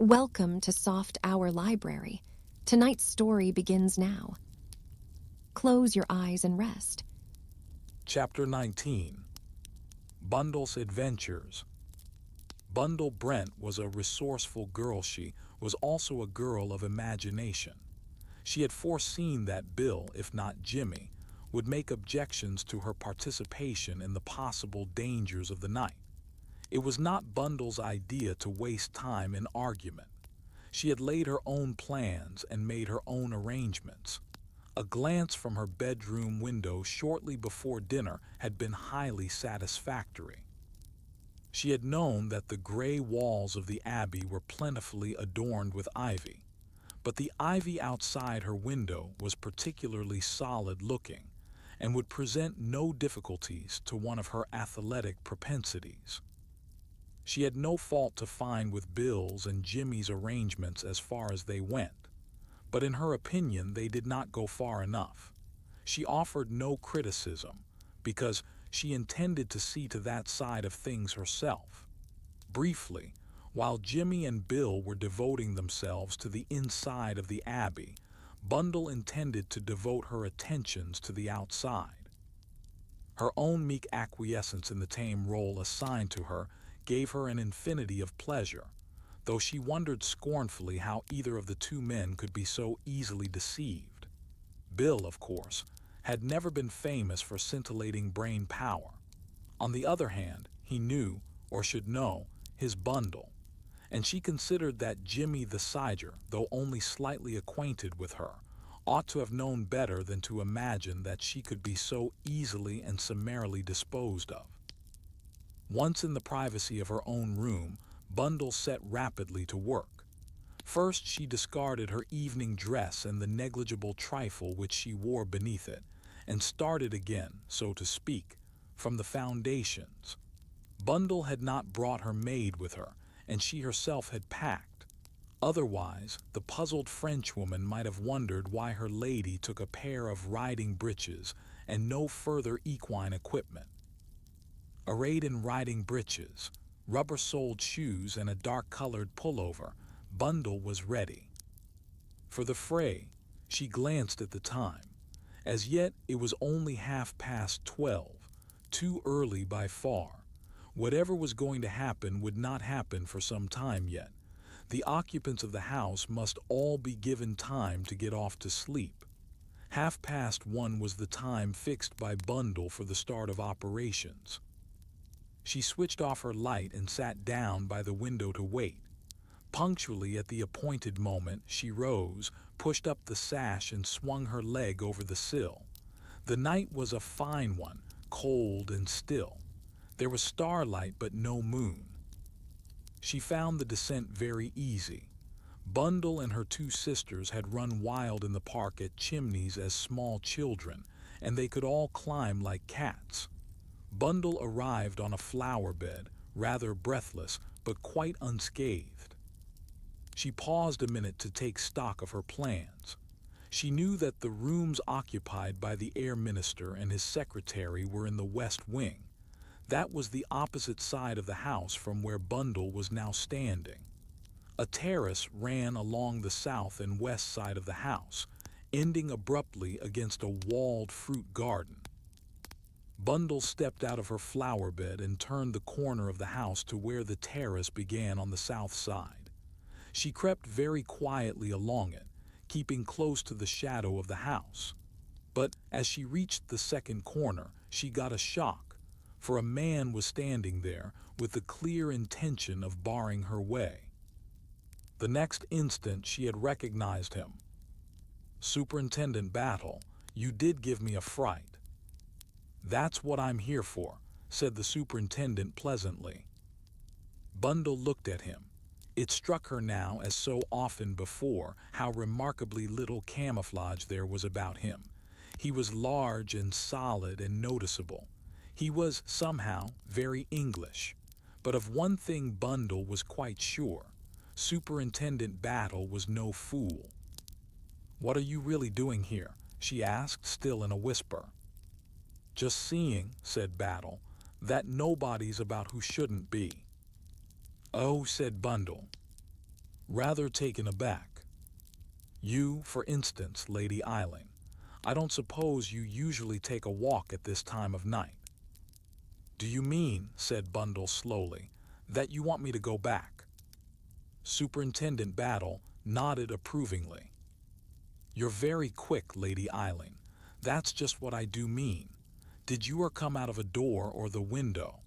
Welcome to Soft Hour Library. Tonight's story begins now. Close your eyes and rest. Chapter 19. Bundle's Adventures. Bundle Brent was a resourceful girl. She was also a girl of imagination. She had foreseen that Bill, if not Jimmy, would make objections to her participation in the possible dangers of the night. It was not Bundle's idea to waste time in argument. She had laid her own plans and made her own arrangements. A glance from her bedroom window shortly before dinner had been highly satisfactory. She had known that the gray walls of the Abbey were plentifully adorned with ivy, but the ivy outside her window was particularly solid-looking and would present no difficulties to one of her athletic propensities. She had no fault to find with Bill's and Jimmy's arrangements as far as they went, but in her opinion they did not go far enough. She offered no criticism, because she intended to see to that side of things herself. Briefly, while Jimmy and Bill were devoting themselves to the inside of the Abbey, Bundle intended to devote her attentions to the outside. Her own meek acquiescence in the tame role assigned to her gave her an infinity of pleasure, though she wondered scornfully how either of the two men could be so easily deceived. Bill, of course, had never been famous for scintillating brain power. On the other hand, he knew, or should know, his Bundle, and she considered that Jimmy the Siger, though only slightly acquainted with her, ought to have known better than to imagine that she could be so easily and summarily disposed of. Once in the privacy of her own room, Bundle set rapidly to work. First, she discarded her evening dress and the negligible trifle which she wore beneath it, and started again, so to speak, from the foundations. Bundle had not brought her maid with her, and she herself had packed. Otherwise, the puzzled Frenchwoman might have wondered why her lady took a pair of riding breeches and no further equine equipment. Arrayed in riding breeches, rubber-soled shoes, and a dark-colored pullover, Bundle was ready. For the fray, she glanced at the time. As yet, it was only 12:30, too early by far. Whatever was going to happen would not happen for some time yet. The occupants of the house must all be given time to get off to sleep. 1:30 was the time fixed by Bundle for the start of operations. She switched off her light and sat down by the window to wait. Punctually at the appointed moment, she rose, pushed up the sash, and swung her leg over the sill. The night was a fine one, cold and still. There was starlight but no moon. She found the descent very easy. Bundle and her two sisters had run wild in the park at Chimneys as small children, and they could all climb like cats. Bundle arrived on a flower bed, rather breathless, but quite unscathed. She paused a minute to take stock of her plans. She knew that the rooms occupied by the Air Minister and his secretary were in the West Wing. That was the opposite side of the house from where Bundle was now standing. A terrace ran along the south and west side of the house, ending abruptly against a walled fruit garden. Bundle stepped out of her flower bed and turned the corner of the house to where the terrace began on the south side. She crept very quietly along it, keeping close to the shadow of the house. But as she reached the second corner, she got a shock, for a man was standing there with the clear intention of barring her way. The next instant she had recognized him. "Superintendent Battle, you did give me a fright." "That's what I'm here for," said the superintendent pleasantly. Bundle looked at him. It struck her now, as so often before, how remarkably little camouflage there was about him. He was large and solid and noticeable. He was, somehow, very English. But of one thing Bundle was quite sure. Superintendent Battle was no fool. "What are you really doing here?" she asked, still in a whisper. "Just seeing," said Battle, "that nobody's about who shouldn't be." "Oh," said Bundle. rather taken aback. You, for instance, Lady Eileen, I don't suppose you usually take a walk at this time of night. Do you mean, said Bundle slowly, that you want me to go back? Superintendent Battle nodded approvingly. You're very quick, Lady Eileen. That's just what I do mean. Did you come out of a door or the window?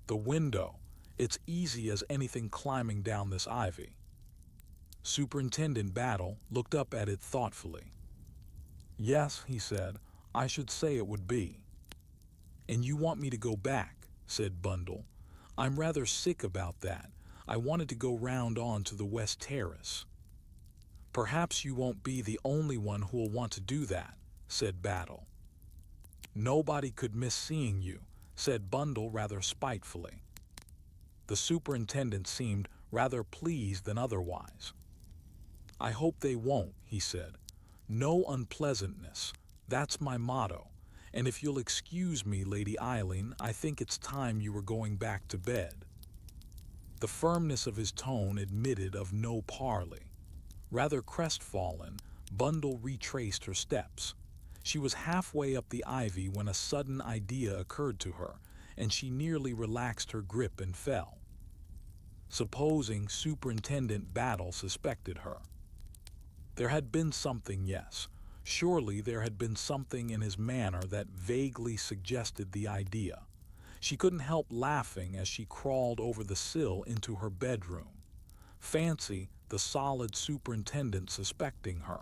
The window. It's easy as anything climbing down this ivy. Superintendent Battle looked up at it thoughtfully. Yes, he said, I should say it would be. And you want me to go back, said Bundle. I'm rather sick about that. I wanted to go round on to the West Terrace. Perhaps you won't be the only one who'll want to do that, said Battle. Nobody could miss seeing you, said Bundle rather spitefully. The superintendent seemed rather pleased than otherwise. I hope they won't, he said. No unpleasantness. That's my motto. And if you'll excuse me, Lady Eileen, I think it's time you were going back to bed. The firmness of his tone admitted of no parley. Rather crestfallen, Bundle retraced her steps. She was halfway up the ivy when a sudden idea occurred to her, and she nearly relaxed her grip and fell. Supposing Superintendent Battle suspected her. There had been something, yes. Surely there had been something in his manner that vaguely suggested the idea. She couldn't help laughing as she crawled over the sill into her bedroom. Fancy the solid superintendent suspecting her.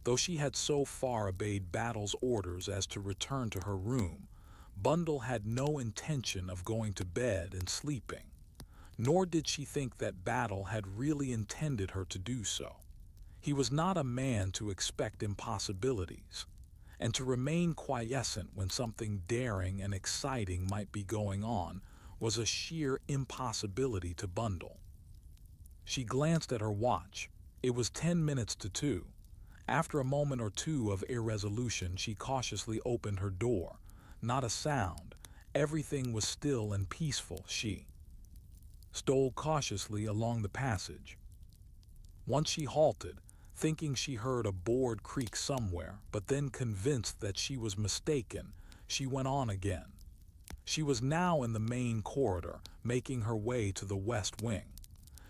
Though she had so far obeyed Battle's orders as to return to her room, Bundle had no intention of going to bed and sleeping, nor did she think that Battle had really intended her to do so. He was not a man to expect impossibilities, and to remain quiescent when something daring and exciting might be going on was a sheer impossibility to Bundle. She glanced at her watch. It was 10 minutes to 2. After a moment or two of irresolution, she cautiously opened her door. Not a sound. Everything was still and peaceful. She stole cautiously along the passage. Once she halted, thinking she heard a board creak somewhere, but then convinced that she was mistaken, she went on again. She was now in the main corridor, making her way to the west wing.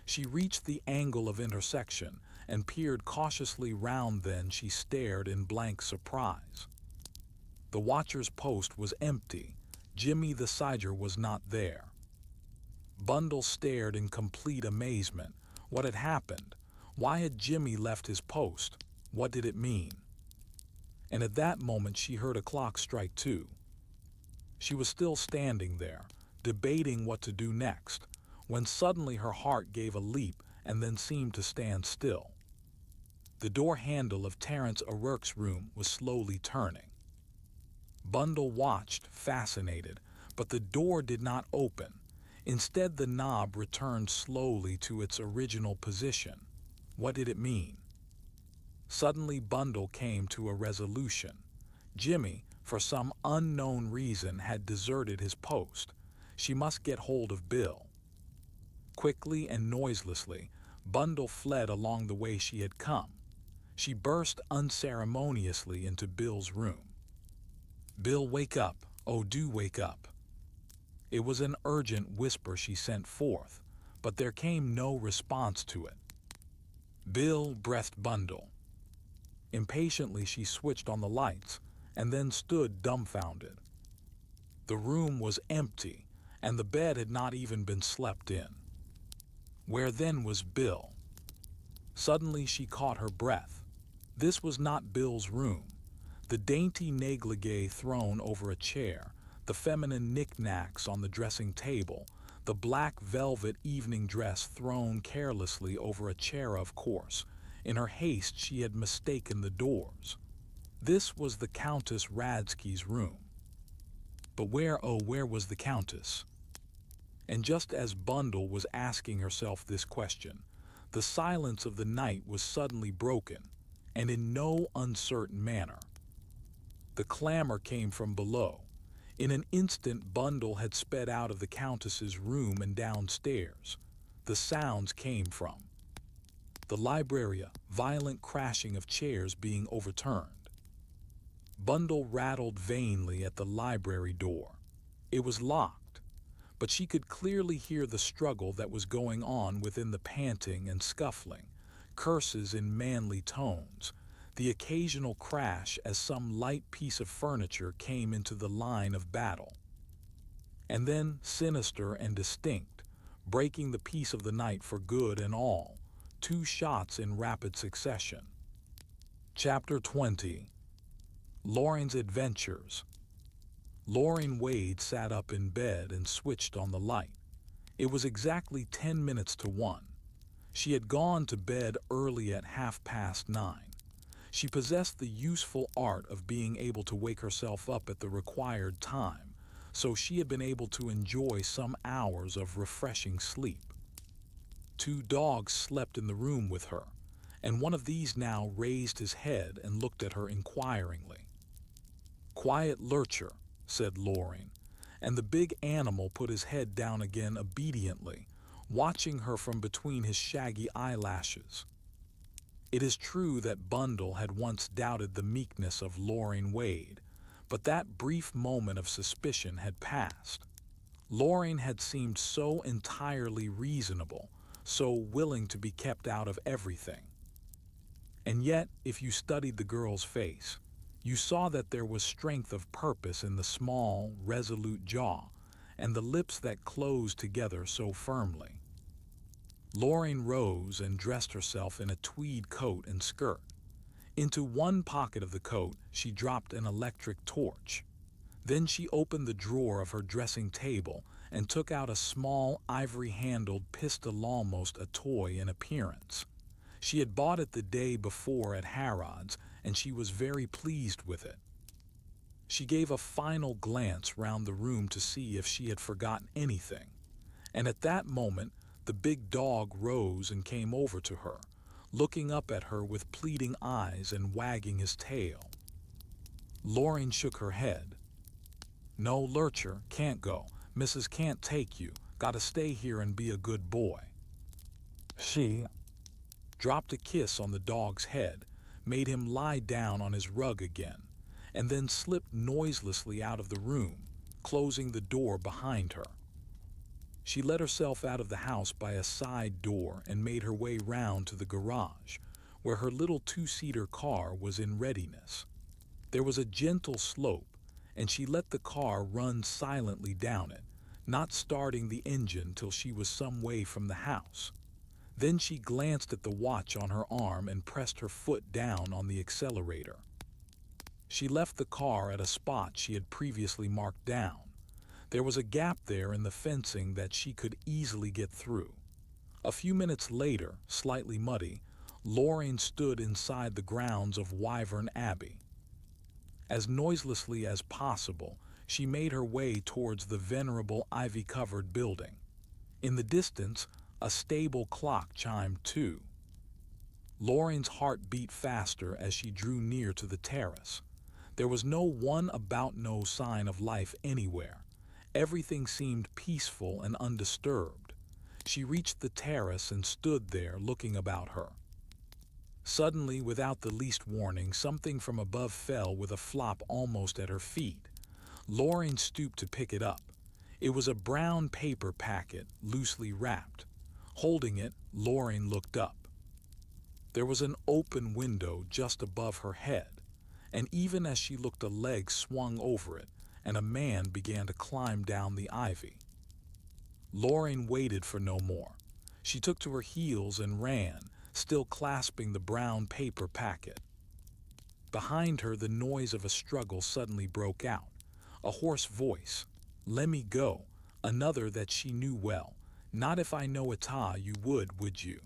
She reached the angle of intersection and peered cautiously round. Then she stared in blank surprise. The watcher's post was empty. Jimmy the Siger was not there. Bundle stared in complete amazement. What had happened? Why had Jimmy left his post? What did it mean? And at that moment she heard a clock strike 2. She was still standing there, debating what to do next, when suddenly her heart gave a leap and then seemed to stand still. The door handle of Terence O'Rourke's room was slowly turning. Bundle watched, fascinated, but the door did not open. Instead, the knob returned slowly to its original position. What did it mean? Suddenly Bundle came to a resolution. Jimmy, for some unknown reason, had deserted his post. She must get hold of Bill. Quickly and noiselessly, Bundle fled along the way she had come. She burst unceremoniously into Bill's room. Bill, wake up. Oh, do wake up. It was an urgent whisper she sent forth, but there came no response to it. Bill, breathed Bundle. Impatiently she switched on the lights and then stood dumbfounded. The room was empty, and the bed had not even been slept in. Where then was Bill? Suddenly she caught her breath. This was not Bill's room. The dainty negligee thrown over a chair, the feminine knickknacks on the dressing table, the black velvet evening dress thrown carelessly over a chair, of course. In her haste she had mistaken the doors. This was the Countess Radsky's room. But where, oh, where was the Countess? And just as Bundle was asking herself this question, the silence of the night was suddenly broken, and in no uncertain manner. The clamor came from below. In an instant Bundle had sped out of the Countess's room and downstairs. the sounds came from. The library, a violent crashing of chairs being overturned. Bundle rattled vainly at the library door. It was locked, but she could clearly hear the struggle that was going on within the panting and scuffling, curses in manly tones, the occasional crash as some light piece of furniture came into the line of battle. And then, sinister and distinct, breaking the peace of the night for good and all, 2 shots in rapid succession. Chapter 20. Lorraine's Adventures. Lorraine Wade sat up in bed and switched on the light. It was exactly 10 minutes to 1. She had gone to bed early at 9:30. She possessed the useful art of being able to wake herself up at the required time, so she had been able to enjoy some hours of refreshing sleep. 2 dogs slept in the room with her, and one of these now raised his head and looked at her inquiringly. "Quiet lurcher," said Lorraine, and the big animal put his head down again obediently, watching her from between his shaggy eyelashes. It is true that Bundle had once doubted the meekness of Lorraine Wade, but that brief moment of suspicion had passed. Lorraine had seemed so entirely reasonable, so willing to be kept out of everything. And yet, if you studied the girl's face, you saw that there was strength of purpose in the small, resolute jaw, and the lips that closed together so firmly. Lorraine rose and dressed herself in a tweed coat and skirt. Into one pocket of the coat she dropped an electric torch. Then she opened the drawer of her dressing table and took out a small ivory-handled pistol, almost a toy in appearance. She had bought it the day before at Harrod's, and she was very pleased with it. She gave a final glance round the room to see if she had forgotten anything, and at that moment the big dog rose and came over to her, looking up at her with pleading eyes and wagging his tail. Lorraine shook her head. "No, lurcher, can't go. Mrs. can't take you. Gotta stay here and be a good boy." She dropped a kiss on the dog's head, made him lie down on his rug again, and then slipped noiselessly out of the room, closing the door behind her. She let herself out of the house by a side door and made her way round to the garage, where her little 2-seater car was in readiness. There was a gentle slope, and she let the car run silently down it, not starting the engine till she was some way from the house. Then she glanced at the watch on her arm and pressed her foot down on the accelerator. She left the car at a spot she had previously marked down. There was a gap there in the fencing that she could easily get through. A few minutes later, slightly muddy, Lorraine stood inside the grounds of Wyvern Abbey. As noiselessly as possible, she made her way towards the venerable ivy-covered building. In the distance, a stable clock chimed 2. Lorraine's heart beat faster as she drew near to the terrace. There was no sign of life anywhere. Everything seemed peaceful and undisturbed. She reached the terrace and stood there looking about her. Suddenly, without the least warning, something from above fell with a flop almost at her feet. Lorraine stooped to pick it up. It was a brown paper packet, loosely wrapped. Holding it, Lorraine looked up. There was an open window just above her head, and even as she looked, a leg swung over it, and a man began to climb down the ivy. Lorraine waited for no more. She took to her heels and ran, still clasping the brown paper packet. Behind her, the noise of a struggle suddenly broke out. A hoarse voice. "Lemme go," another that she knew well. "Not if I know it, you would you?"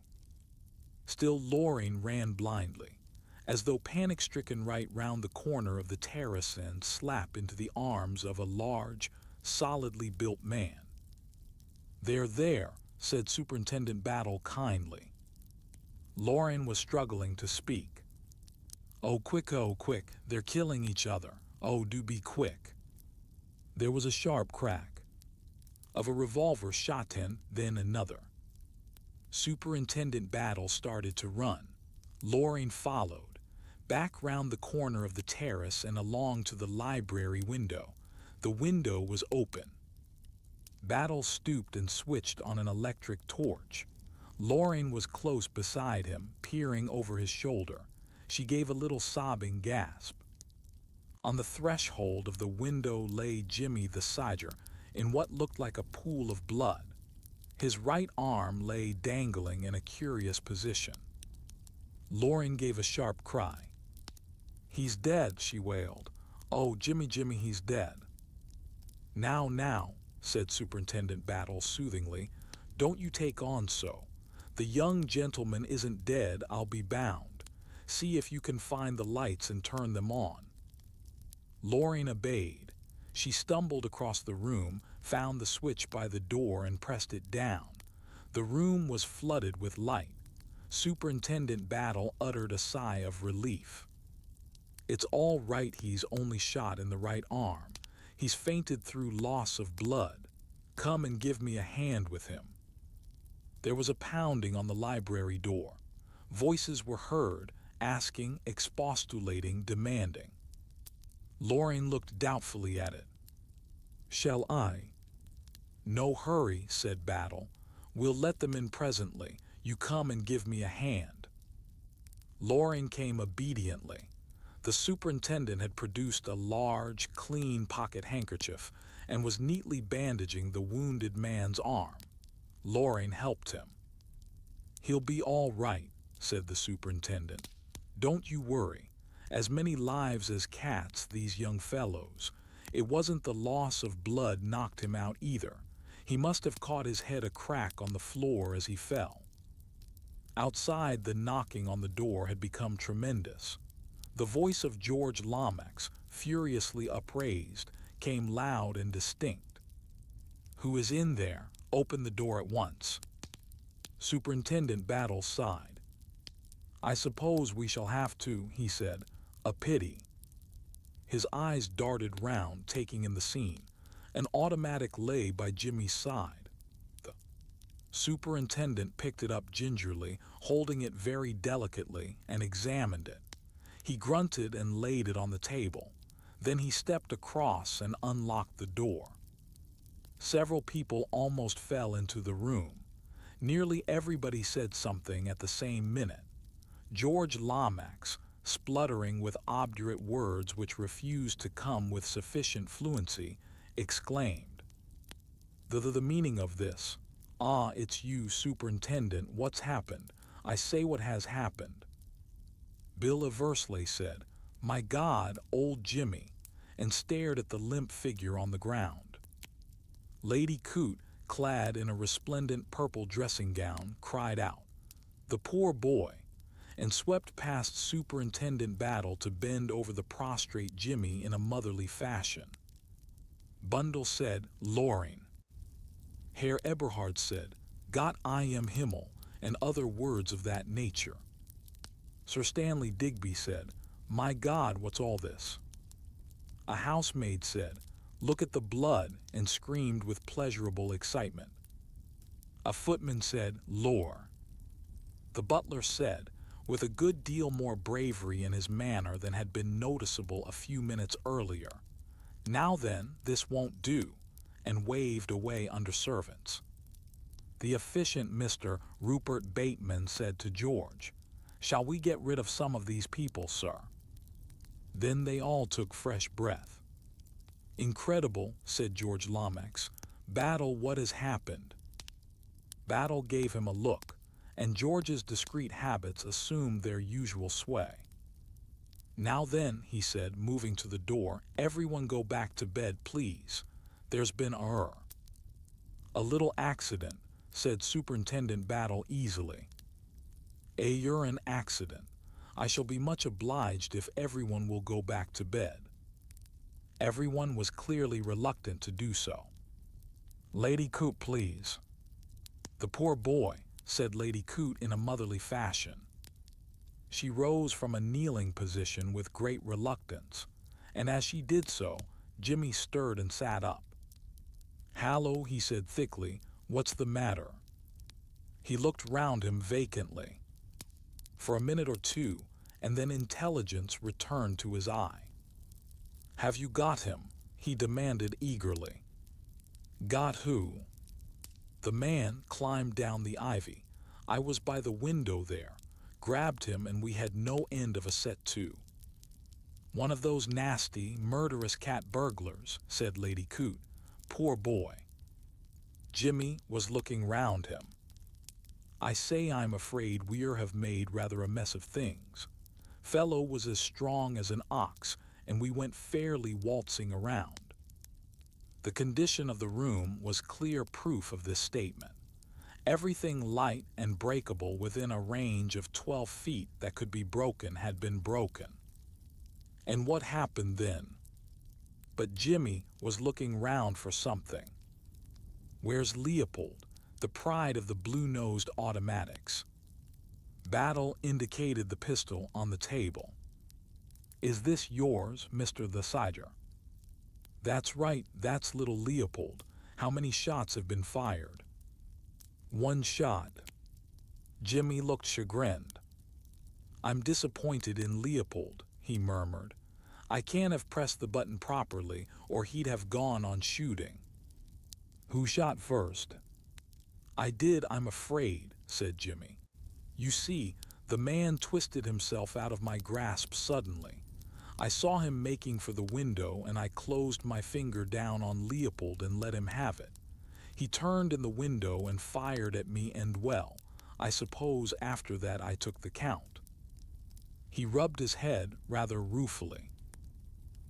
Still Lorraine ran blindly, as though panic-stricken, right round the corner of the terrace and slap into the arms of a large, solidly built man. There," said Superintendent Battle kindly. Lorraine was struggling to speak. Oh, quick, they're killing each other. Oh, do be quick." There was a sharp crack of a revolver shot in, then another. Superintendent Battle started to run. Loring followed, back round the corner of the terrace and along to the library window. The window was open. Battle stooped and switched on an electric torch. Loring was close beside him, peering over his shoulder. She gave a little sobbing gasp. On the threshold of the window lay Jimmy the Sidger, in what looked like a pool of blood. His right arm lay dangling in a curious position. Loring gave a sharp cry. "He's dead," she wailed. "Oh, Jimmy, Jimmy, he's dead." Now, said Superintendent Battle soothingly, "don't you take on so. The young gentleman isn't dead, I'll be bound. See if you can find the lights and turn them on." Loring obeyed. She stumbled across the room, found the switch by the door and pressed it down. The room was flooded with light. Superintendent Battle uttered a sigh of relief. "It's all right, he's only shot in the right arm. He's fainted through loss of blood. Come and give me a hand with him." There was a pounding on the library door. Voices were heard, asking, expostulating, demanding. Loring looked doubtfully at it. "Shall I?" "No hurry," said Battle. "We'll let them in presently. You come and give me a hand." Loring came obediently. The superintendent had produced a large, clean pocket handkerchief and was neatly bandaging the wounded man's arm. Loring helped him. "He'll be all right," said the superintendent. "Don't you worry. As many lives as cats, these young fellows. It wasn't the loss of blood knocked him out either. He must have caught his head a crack on the floor as he fell." Outside, the knocking on the door had become tremendous. The voice of George Lomax, furiously upraised, came loud and distinct. "Who is in there? Open the door at once." Superintendent Battle sighed. "I suppose we shall have to," he said. "A pity." His eyes darted round, taking in the scene. An automatic lay by Jimmy's side. The superintendent picked it up gingerly, holding it very delicately, and examined it. He grunted and laid it on the table. Then he stepped across and unlocked the door. Several people almost fell into the room. Nearly everybody said something at the same minute. George Lomax, spluttering with obdurate words which refused to come with sufficient fluency, exclaimed, The meaning of this. Ah, it's you, superintendent, what's happened? I say what has happened." Bill Eversley said, "My God, old Jimmy," and stared at the limp figure on the ground. Lady Coote, clad in a resplendent purple dressing gown, cried out, "The poor boy," and swept past Superintendent Battle to bend over the prostrate Jimmy in a motherly fashion. Bundle said, "Loring." Herr Eberhard said, "Gott I am Himmel," and other words of that nature. Sir Stanley Digby said, "My God, what's all this?" A housemaid said, "Look at the blood," and screamed with pleasurable excitement. A footman said, "Lor." The butler said, with a good deal more bravery in his manner than had been noticeable a few minutes earlier, "Now then, this won't do," and waved away under servants. The efficient Mr. Rupert Bateman said to George, "Shall we get rid of some of these people, sir?" Then they all took fresh breath. "Incredible," said George Lomax. "Battle, what has happened?" Battle gave him a look, and George's discreet habits assumed their usual sway. "Now then," he said, moving to the door, "everyone go back to bed, please. There's been a little accident," said Superintendent Battle easily. "A urine accident. I shall be much obliged if everyone will go back to bed." Everyone was clearly reluctant to do so. "Lady Coote, please." "The poor boy," said Lady Coote in a motherly fashion. She rose from a kneeling position with great reluctance, and as she did so, Jimmy stirred and sat up. "Hallo," he said thickly, "what's the matter?" He looked round him vacantly for a minute or two, and then intelligence returned to his eye. "Have you got him?" he demanded eagerly. "Got who?" "The man climbed down the ivy. I was by the window there, grabbed him, and we had no end of a set to." "One of those nasty, murderous cat burglars," said Lady Coote. "Poor boy." Jimmy was looking round him. "I say I'm afraid we have made rather a mess of things. Fellow was as strong as an ox, and we went fairly waltzing around." The condition of the room was clear proof of this statement. Everything light and breakable within a range of 12 feet that could be broken had been broken. And what happened then? But Jimmy was looking round for something. "Where's Leopold, the pride of the blue-nosed automatics?" Battle indicated the pistol on the table. "Is this yours, Mr. the Sider?" "That's right, that's little Leopold. How many shots have been fired?" "One shot." Jimmy looked chagrined. "I'm disappointed in Leopold," he murmured. "I can't have pressed the button properly, or he'd have gone on shooting." "Who shot first?" "I did, I'm afraid," said Jimmy. "You see, the man twisted himself out of my grasp suddenly. I saw him making for the window, and I closed my finger down on Leopold and let him have it. He turned in the window and fired at me, and well, I suppose after that I took the count." He rubbed his head rather ruefully.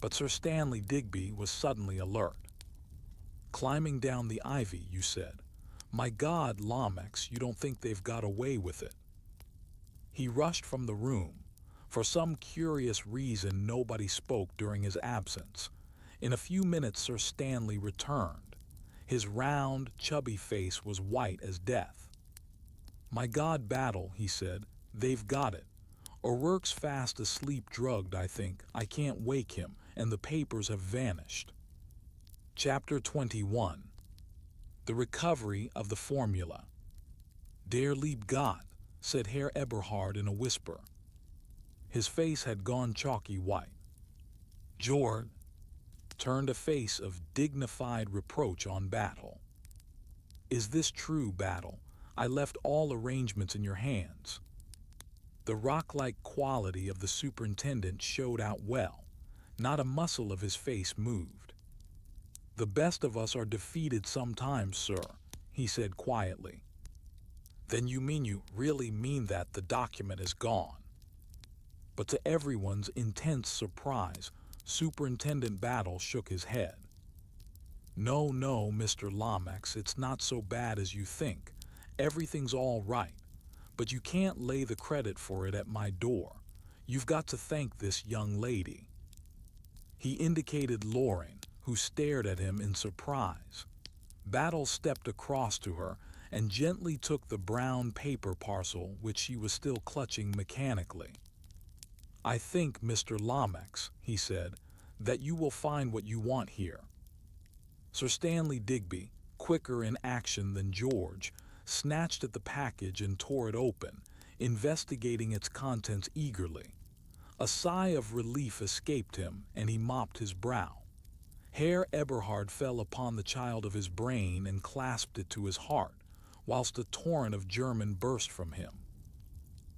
But Sir Stanley Digby was suddenly alert. "Climbing down the ivy, you said. My God, Lomax, you don't think they've got away with it?" He rushed from the room. For some curious reason nobody spoke during his absence. In a few minutes Sir Stanley returned. His round, chubby face was white as death. "My God, Battle," he said, "they've got it. O'Rourke's fast asleep, drugged, I think. I can't wake him, and the papers have vanished." Chapter 21. The Recovery of the Formula. "Der lieb Gott," said Herr Eberhard in a whisper. His face had gone chalky white. George turned a face of dignified reproach on Battle. "Is this true, Battle? I left all arrangements in your hands." The rock-like quality of the superintendent showed out well. Not a muscle of his face moved. "The best of us are defeated sometimes, sir," he said quietly. "Then you really mean that the document is gone?" But to everyone's intense surprise, Superintendent Battle shook his head. "No, no, Mr. Lomax, it's not so bad as you think. Everything's all right. But you can't lay the credit for it at my door. You've got to thank this young lady." He indicated Loring, who stared at him in surprise. Battle stepped across to her and gently took the brown paper parcel which she was still clutching mechanically. "I think, Mr. Lomax," he said, "that you will find what you want here." Sir Stanley Digby, quicker in action than George, snatched at the package and tore it open, investigating its contents eagerly. A sigh of relief escaped him, and he mopped his brow. Herr Eberhard fell upon the child of his brain and clasped it to his heart, whilst a torrent of German burst from him.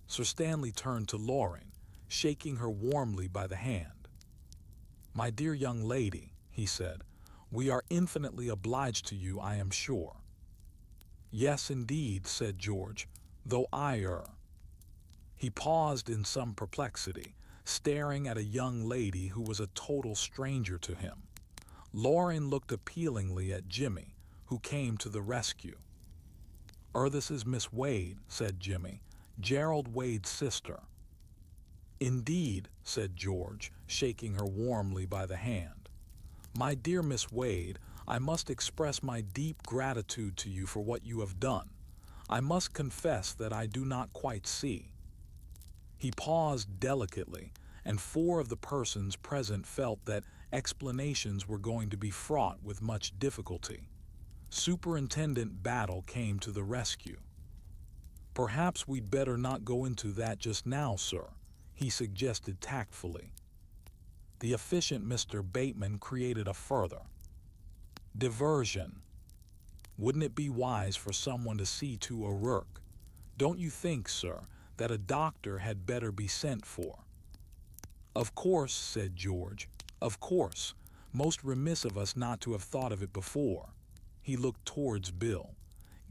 Sir Stanley turned to Loring, shaking her warmly by the hand. "My dear young lady," he said, "we are infinitely obliged to you, I am sure." "Yes, indeed," said George, "though He paused in some perplexity, staring at a young lady who was a total stranger to him. Loring looked appealingly at Jimmy, who came to the rescue. "This is Miss Wade," said Jimmy, "Gerald Wade's sister." "Indeed," said George, shaking her warmly by the hand. "My dear Miss Wade, I must express my deep gratitude to you for what you have done. I must confess that I do not quite see." He paused delicately, and 4 of the persons present felt that explanations were going to be fraught with much difficulty. Superintendent Battle came to the rescue. "Perhaps we'd better not go into that just now, sir," he suggested tactfully. The efficient Mr. Bateman created a further diversion. "Wouldn't it be wise for someone to see to O'Rourke? Don't you think, sir, that a doctor had better be sent for?" "Of course," said George. "Of course. Most remiss of us not to have thought of it before." He looked towards Bill.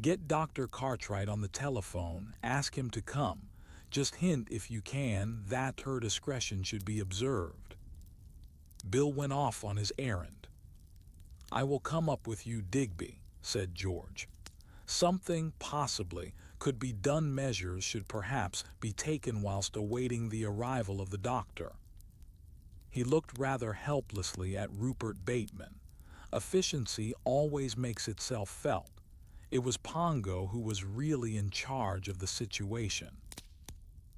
"Get Dr. Cartwright on the telephone. Ask him to come. Just hint, if you can, that her discretion should be observed." Bill went off on his errand. "I will come up with you, Digby," said George. "Something, possibly, could be done. Measures should perhaps be taken whilst awaiting the arrival of the doctor." He looked rather helplessly at Rupert Bateman. Efficiency always makes itself felt. It was Pongo who was really in charge of the situation.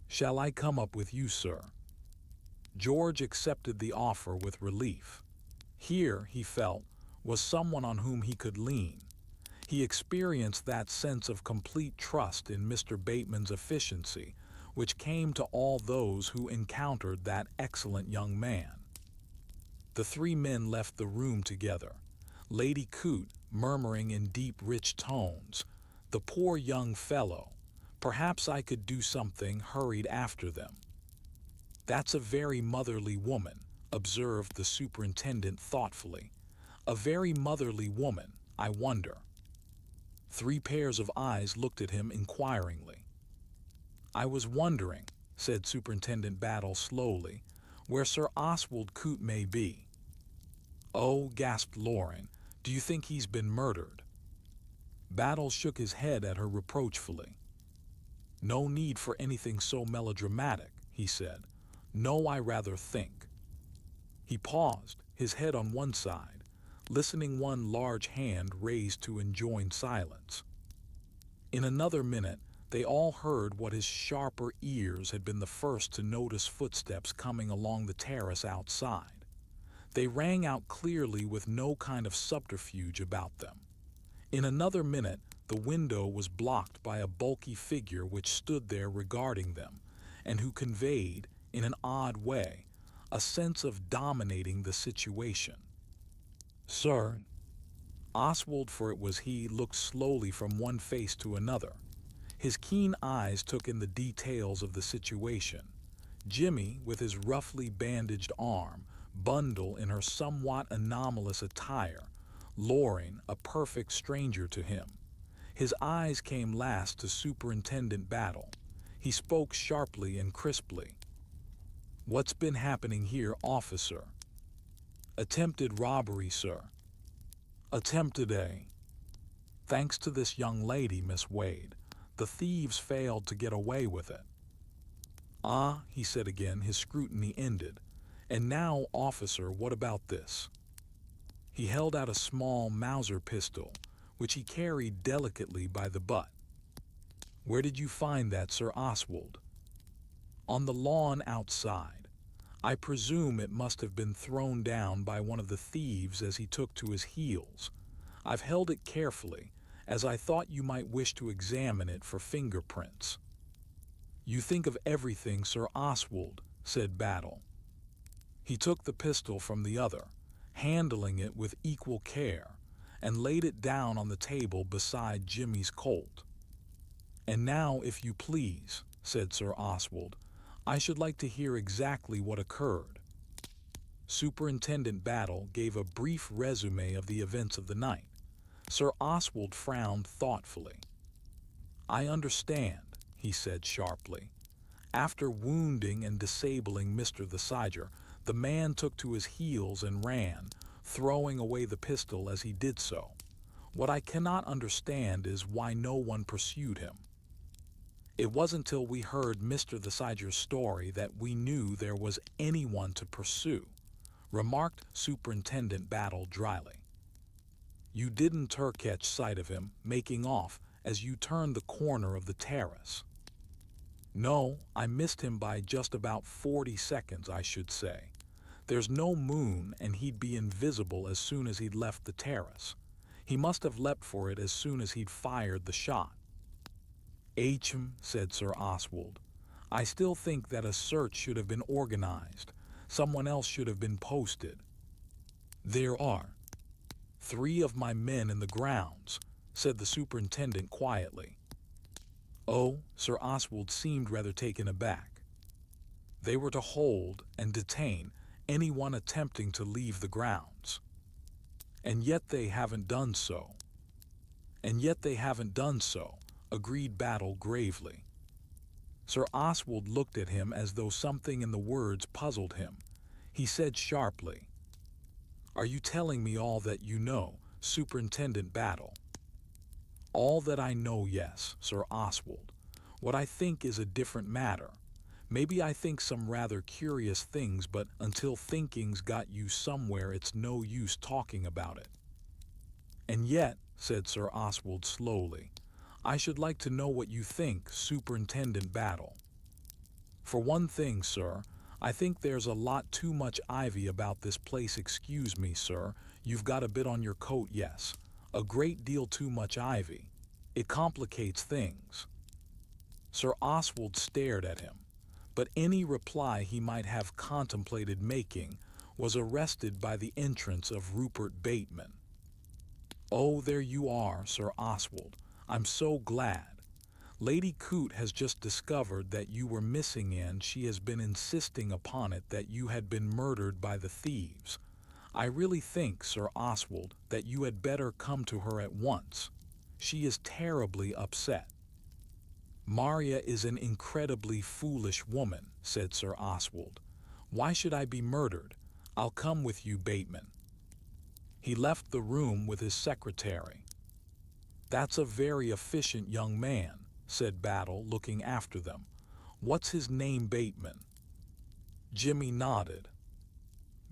"Shall I come up with you, sir?" George accepted the offer with relief. Here, he felt, was someone on whom he could lean. He experienced that sense of complete trust in Mr. Bateman's efficiency, which came to all those who encountered that excellent young man. The three men left the room together, Lady Coote murmuring in deep, rich tones, "The poor young fellow. Perhaps I could do something," hurried after them. "That's a very motherly woman," observed the superintendent thoughtfully. "A very motherly woman, I wonder." Three pairs of eyes looked at him inquiringly. "I was wondering," said Superintendent Battle slowly, "where Sir Oswald Coote may be." "Oh," gasped Loring, "do you think he's been murdered?" Battle shook his head at her reproachfully. "No need for anything so melodramatic," he said. "No, I rather think." He paused, his head on one side, listening, one large hand raised to enjoin silence. In another minute, they all heard what his sharper ears had been the first to notice: footsteps coming along the terrace outside. They rang out clearly with no kind of subterfuge about them. In another minute, the window was blocked by a bulky figure which stood there regarding them, and who conveyed, in an odd way, a sense of dominating the situation. "Sir." Oswald, for it was he, looked slowly from one face to another. His keen eyes took in the details of the situation. Jimmy, with his roughly bandaged arm, Bundle in her somewhat anomalous attire, Loring, a perfect stranger to him. His eyes came last to Superintendent Battle. He spoke sharply and crisply. "What's been happening here, officer?" "Attempted robbery, sir." "Attempted, eh?" "Thanks to this young lady, Miss Wade. The thieves failed to get away with it." "Ah," he said again, his scrutiny ended. "And now, officer, what about this?" He held out a small Mauser pistol, which he carried delicately by the butt. "Where did you find that, Sir Oswald?" "On the lawn outside. I presume it must have been thrown down by one of the thieves as he took to his heels. I've held it carefully, as I thought you might wish to examine it for fingerprints." "You think of everything, Sir Oswald," said Battle. He took the pistol from the other, handling it with equal care, and laid it down on the table beside Jimmy's Colt. "And now, if you please," said Sir Oswald, "I should like to hear exactly what occurred." Superintendent Battle gave a brief resume of the events of the night. Sir Oswald frowned thoughtfully. "I understand," he said sharply. "After wounding and disabling Mr. the Siger, the man took to his heels and ran, throwing away the pistol as he did so. What I cannot understand is why no one pursued him." "It wasn't till we heard Mr. the Siger's story that we knew there was anyone to pursue," remarked Superintendent Battle dryly. "You didn't catch sight of him making off as you turned the corner of the terrace?" "No, I missed him by just about 40 seconds, I should say. There's no moon, and he'd be invisible as soon as he'd left the terrace. He must have leapt for it as soon as he'd fired the shot." said Sir Oswald. I still think that a search should have been organized. Someone else should have been posted. There are 3 of my men in the grounds, said the superintendent quietly. Oh, Sir Oswald seemed rather taken aback. They were to hold and detain anyone attempting to leave the grounds. And yet they haven't done so. And yet they haven't done so, agreed Battle gravely. Sir Oswald looked at him as though something in the words puzzled him. He said sharply, Are you telling me all that you know, Superintendent Battle? All that I know, yes, Sir Oswald. What I think is a different matter. Maybe I think some rather curious things, but until thinking's got you somewhere, it's no use talking about it. And yet, said Sir Oswald slowly, I should like to know what you think, Superintendent Battle. For one thing, sir, I think there's a lot too much ivy about this place. Excuse me, sir, you've got a bit on your coat, yes. A great deal too much ivy. It complicates things. Sir Oswald stared at him, but any reply he might have contemplated making was arrested by the entrance of Rupert Bateman. Oh, there you are, Sir Oswald. I'm so glad. Lady Coote has just discovered that you were missing, and she has been insisting upon it that you had been murdered by the thieves. I really think, Sir Oswald, that you had better come to her at once. She is terribly upset. Maria is an incredibly foolish woman, said Sir Oswald. Why should I be murdered? I'll come with you, Bateman. He left the room with his secretary. That's a very efficient young man, said Battle, looking after them. What's his name, Bateman? Jimmy nodded.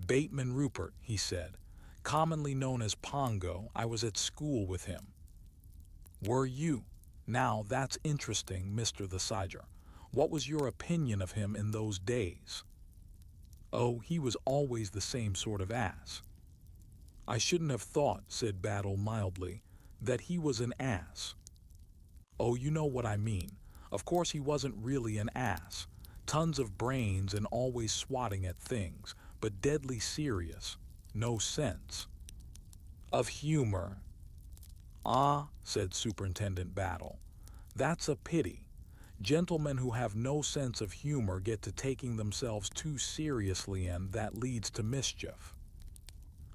Bateman Rupert, he said, commonly known as Pongo. I was at school with him. Were you? Now that's interesting, Mr. the Siger. What was your opinion of him in those days? Oh, he was always the same sort of ass. I shouldn't have thought, said Battle mildly, that he was an ass. Oh, you know what I mean. Of course he wasn't really an ass. Tons of brains and always swatting at things, but deadly serious. No sense of humor. Ah, said Superintendent Battle. That's a pity. Gentlemen who have no sense of humor get to taking themselves too seriously, and that leads to mischief.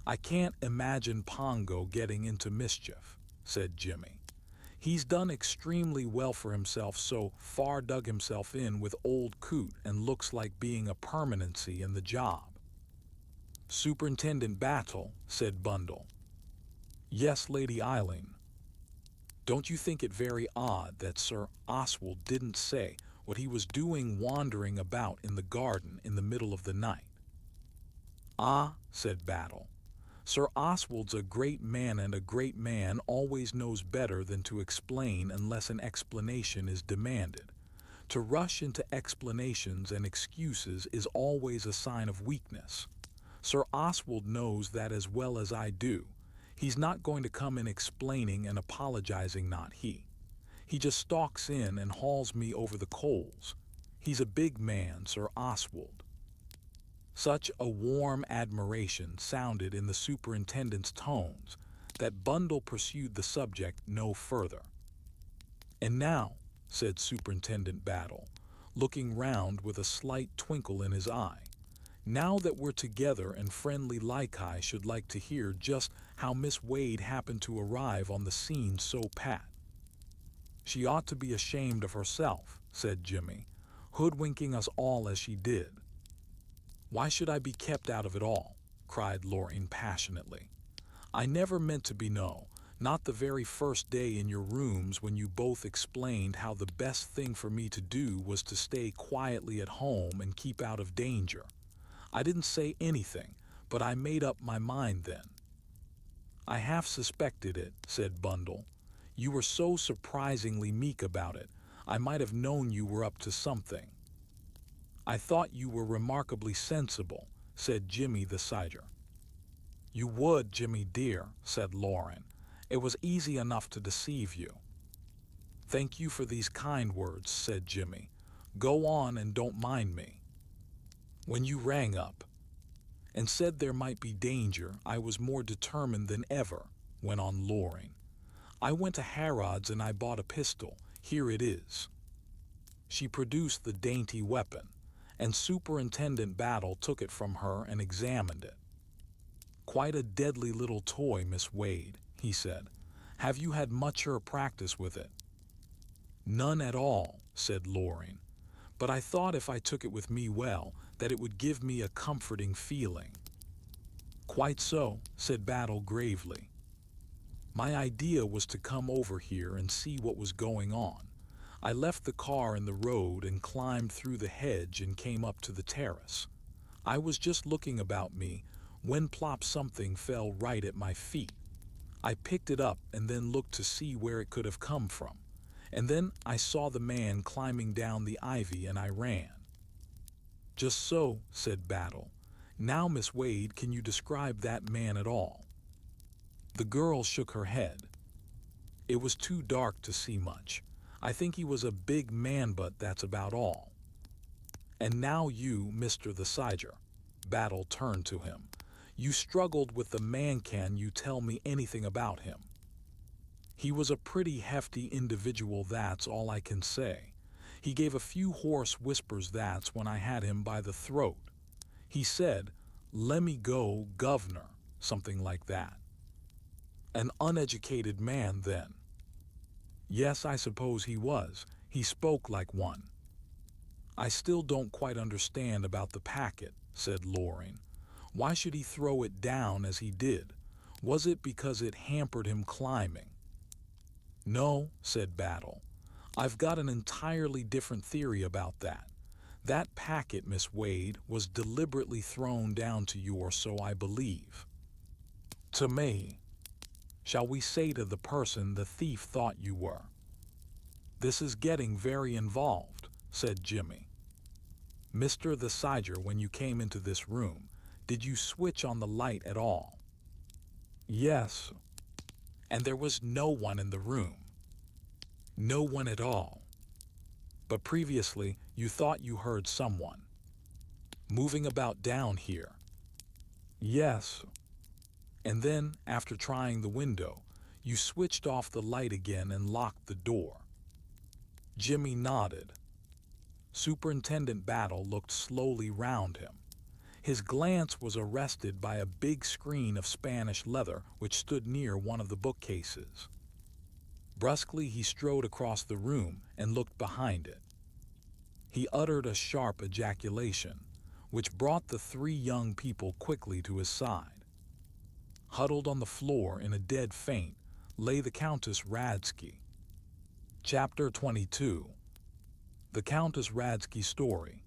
I can't imagine Pongo getting into mischief, said Jimmy. He's done extremely well for himself, so far dug himself in with old Coote, and looks like being a permanency in the job. Superintendent Battle, said Bundle. Yes, Lady Eileen. Don't you think it very odd that Sir Oswald didn't say what he was doing wandering about in the garden in the middle of the night? Ah, said Battle. Sir Oswald's a great man, and a great man always knows better than to explain unless an explanation is demanded. To rush into explanations and excuses is always a sign of weakness. Sir Oswald knows that as well as I do. He's not going to come in explaining and apologizing, not he. He just stalks in and hauls me over the coals. He's a big man, Sir Oswald. Such a warm admiration sounded in the superintendent's tones that Bundle pursued the subject no further. And now, said Superintendent Battle, looking round with a slight twinkle in his eye, now that we're together and friendly like, I should like to hear just how Miss Wade happened to arrive on the scene so pat. She ought to be ashamed of herself, said Jimmy, hoodwinking us all as she did. Why should I be kept out of it all? Cried Lorraine passionately. I never meant to be, no, not the very first day in your rooms when you both explained how the best thing for me to do was to stay quietly at home and keep out of danger. I didn't say anything, but I made up my mind then. I half suspected it, said Bundle. You were so surprisingly meek about it, I might have known you were up to something. I thought you were remarkably sensible, said Jimmy the Siger. You would, Jimmy dear, said Lauren. It was easy enough to deceive you. "Thank you for these kind words," said Jimmy. "Go on and don't mind me." "When you rang up and said there might be danger, I was more determined than ever," went on Loring. "I went to Harrod's and I bought a pistol. Here it is." She produced the dainty weapon, and Superintendent Battle took it from her and examined it. "Quite a deadly little toy, Miss Wade," he said. "Have you had mucher practice with it?" "None at all," said Loring. "But I thought if I took it with me well, that it would give me a comforting feeling." "Quite so," said Battle gravely. "My idea was to come over here and see what was going on. I left the car in the road and climbed through the hedge and came up to the terrace. I was just looking about me when plop something fell right at my feet. I picked it up and then looked to see where it could have come from. And then I saw the man climbing down the ivy and I ran." "Just so," said Battle. "Now, Miss Wade, can you describe that man at all?" The girl shook her head. "It was too dark to see much. I think he was a big man, but that's about all." "And now you, Mr. the Siger," Battle turned to him. "You struggled with the man. Can you tell me anything about him?" "He was a pretty hefty individual, that's all I can say. He gave a few hoarse whispers, that's when I had him by the throat. He said, 'Lemme go, governor,' something like that." "An uneducated man, then?" "Yes, I suppose he was. He spoke like one." "I still don't quite understand about the packet," said Loring. "Why should he throw it down as he did? Was it because it hampered him climbing?" "No," said Battle. "I've got an entirely different theory about that. That packet, Miss Wade, was deliberately thrown down to you, or so I believe." "To me? Shall we say to the person the thief thought you were?" "This is getting very involved," said Jimmy. "Mr. the Siger, when you came into this room, did you switch on the light at all?" "Yes." "And there was no one in the room?" "No one at all." "But previously you thought you heard someone moving about down here?" "Yes." "And then, after trying the window, you switched off the light again and locked the door?" Jimmy nodded. Superintendent Battle looked slowly round him. His glance was arrested by a big screen of Spanish leather which stood near one of the bookcases. Brusquely he strode across the room and looked behind it. He uttered a sharp ejaculation, which brought the three young people quickly to his side. Huddled on the floor in a dead faint lay the Countess Radsky. Chapter 22. The Countess Radsky Story.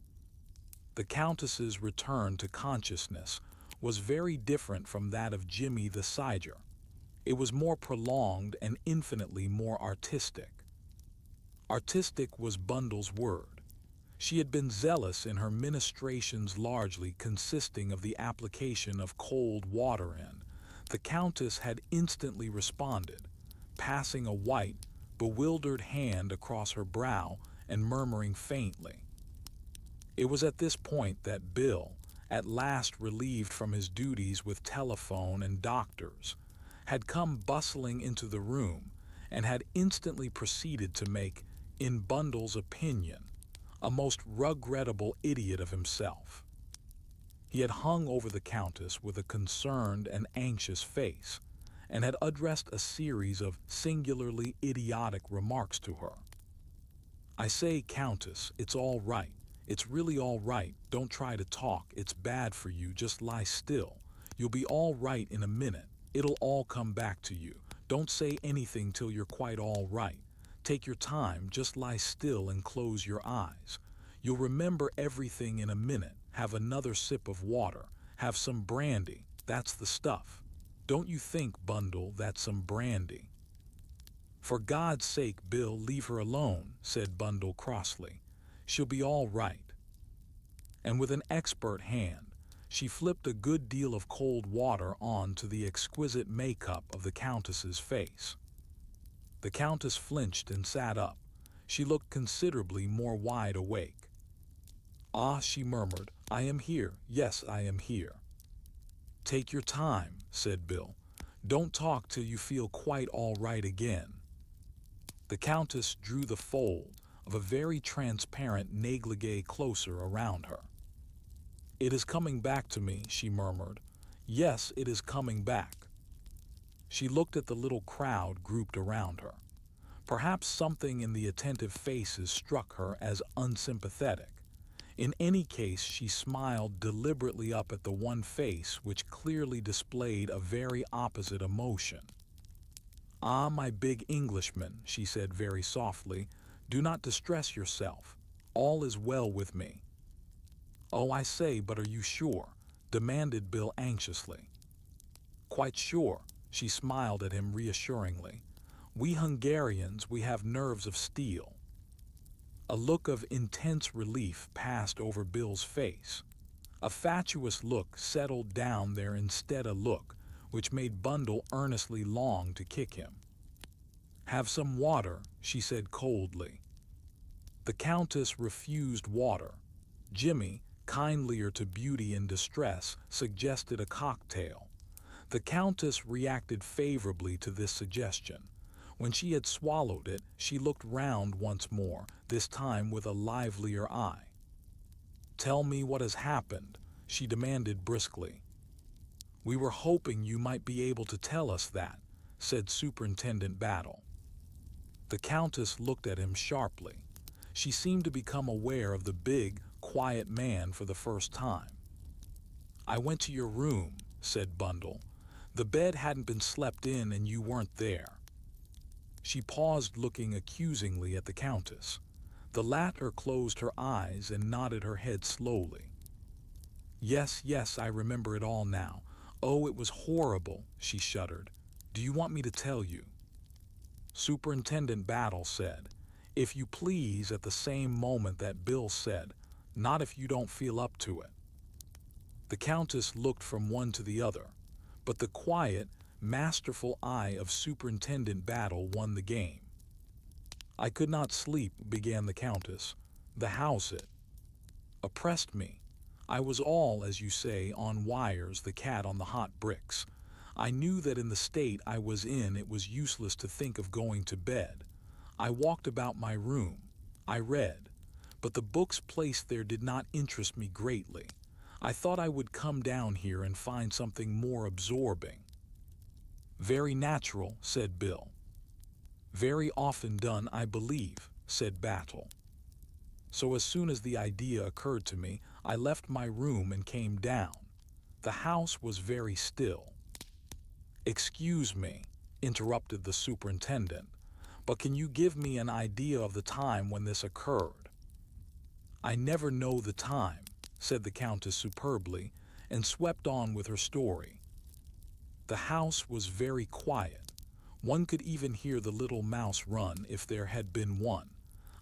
The Countess's return to consciousness was very different from that of Jimmy the Siger. It was more prolonged and infinitely more artistic. Artistic was Bundle's word. She had been zealous in her ministrations, largely consisting of the application of cold water, and the Countess had instantly responded, passing a white, bewildered hand across her brow and murmuring faintly. It was at this point that Bill, at last relieved from his duties with telephone and doctors, had come bustling into the room and had instantly proceeded to make, in Bundle's opinion, a most regrettable idiot of himself. He had hung over the Countess with a concerned and anxious face, and had addressed a series of singularly idiotic remarks to her. "I say, Countess, it's all right. It's really all right. Don't try to talk. It's bad for you. Just lie still. You'll be all right in a minute. It'll all come back to you. Don't say anything till you're quite all right. Take your time. Just lie still and close your eyes. You'll remember everything in a minute. Have another sip of water. Have some brandy. That's the stuff. Don't you think, Bundle, that's some brandy?" "For God's sake, Bill, leave her alone," said Bundle crossly. "She'll be all right." And with an expert hand, she flipped a good deal of cold water on to the exquisite makeup of the Countess's face. The Countess flinched and sat up. She looked considerably more wide awake. "Ah," she murmured, "I am here. Yes, I am here." "Take your time," said Bill. "Don't talk till you feel quite all right again." The Countess drew the fold of a very transparent negligee closer around her. "It is coming back to me," she murmured. "Yes, it is coming back." She looked at the little crowd grouped around her. Perhaps something in the attentive faces struck her as unsympathetic. In any case, she smiled deliberately up at the one face which clearly displayed a very opposite emotion. "Ah, my big Englishman," she said very softly, "do not distress yourself. All is well with me." "Oh, I say, but are you sure?" demanded Bill anxiously. "Quite sure," she smiled at him reassuringly. "We Hungarians, we have nerves of steel." A look of intense relief passed over Bill's face. A fatuous look settled down there instead a look which made Bundle earnestly long to kick him. "Have some water," she said coldly. The Countess refused water. Jimmy, kindlier to beauty in distress, suggested a cocktail. The Countess reacted favorably to this suggestion. When she had swallowed it, she looked round once more, this time with a livelier eye. "Tell me what has happened," she demanded briskly. "We were hoping you might be able to tell us that," said Superintendent Battle. The Countess looked at him sharply. She seemed to become aware of the big, quiet man for the first time. "I went to your room," said Bundle. "The bed hadn't been slept in and you weren't there." She paused, looking accusingly at the Countess. The latter closed her eyes and nodded her head slowly. "Yes, yes, I remember it all now. Oh, it was horrible," she shuddered. "Do you want me to tell you?" Superintendent Battle said, "If you please," at the same moment that Bill said, "Not if you don't feel up to it." The Countess looked from one to the other, but the quiet, masterful eye of Superintendent Battle won the game. "I could not sleep," began the Countess. "The house, it oppressed me. I was all, as you say, on wires, the cat on the hot bricks. I knew that in the state I was in it was useless to think of going to bed. I walked about my room. I read. But the books placed there did not interest me greatly. I thought I would come down here and find something more absorbing." "Very natural," said Bill. "Very often done, I believe," said Battle. "So as soon as the idea occurred to me, I left my room and came down. The house was very still." "Excuse me," interrupted the superintendent, "but can you give me an idea of the time when this occurred?" "I never know the time," said the Countess superbly, and swept on with her story. "The house was very quiet. One could even hear the little mouse run if there had been one.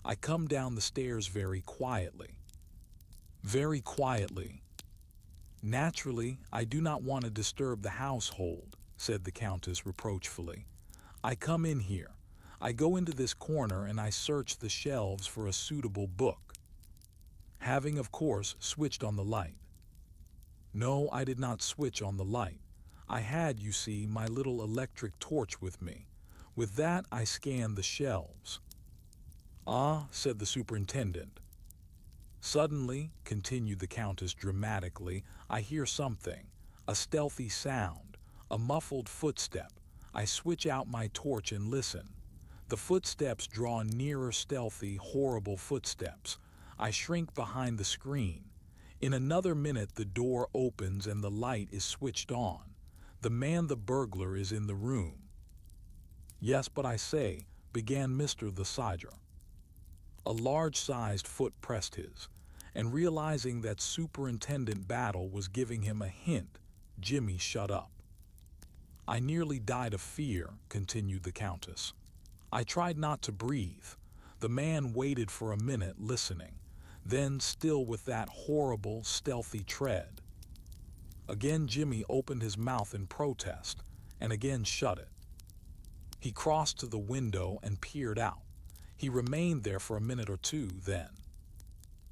I come down the stairs very quietly." "Very quietly." "Naturally, I do not want to disturb the household," said the Countess reproachfully. "I come in here. I go into this corner and I search the shelves for a suitable book, having, of course, switched on the light." "No, I did not switch on the light. I had, you see, my little electric torch with me. With that I scanned the shelves." "Ah," said the superintendent. "Suddenly," continued the Countess dramatically, "I hear something, a stealthy sound, a muffled footstep. I switch out my torch and listen. The footsteps draw nearer, stealthy, horrible footsteps. I shrink behind the screen. In another minute the door opens and the light is switched on. The man, the burglar, is in the room." "Yes, but I say," began Mr. the Sodger. A large-sized foot pressed his, and realizing that Superintendent Battle was giving him a hint, Jimmy shut up. "I nearly died of fear," continued the Countess. "I tried not to breathe. The man waited for a minute, listening. Then, still with that horrible, stealthy tread. Again Jimmy opened his mouth in protest, and again shut it. He crossed to the window and peered out. He remained there for a minute or two, then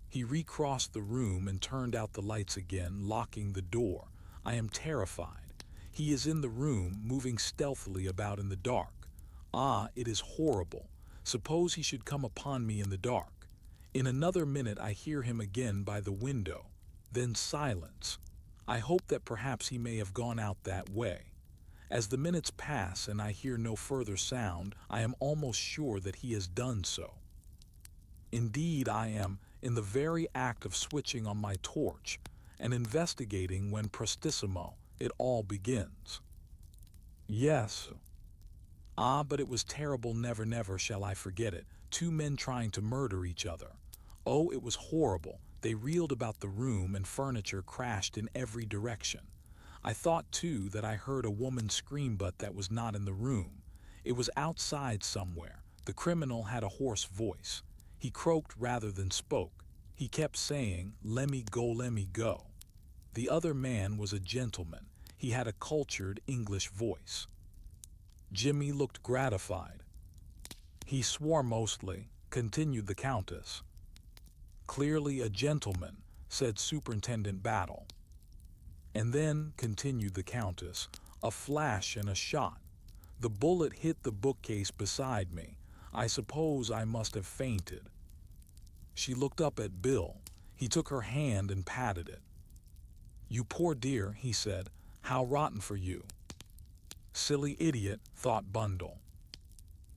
he recrossed the room and turned out the lights again, locking the door. I am terrified. He is in the room, moving stealthily about in the dark. Ah, it is horrible. Suppose he should come upon me in the dark. In another minute I hear him again by the window. Then silence. I hope that perhaps he may have gone out that way. As the minutes pass and I hear no further sound, I am almost sure that he has done so. Indeed, I am in the very act of switching on my torch and investigating when prestissimo it all begins. Yes. Ah, but it was terrible, never, never shall I forget it. Two men trying to murder each other. Oh, it was horrible. They reeled about the room and furniture crashed in every direction. I thought, too, that I heard a woman scream, but that was not in the room. It was outside somewhere. The criminal had a hoarse voice. He croaked rather than spoke. He kept saying, "Let me go, let me go." The other man was a gentleman. He had a cultured English voice. Jimmy looked gratified. He swore mostly, continued the Countess. Clearly a gentleman, said Superintendent Battle. And then, continued the Countess, a flash and a shot. The bullet hit the bookcase beside me. I suppose I must have fainted. She looked up at Bill. He took her hand and patted it. "You poor dear," he said. "How rotten for you." Silly idiot, thought Bundle.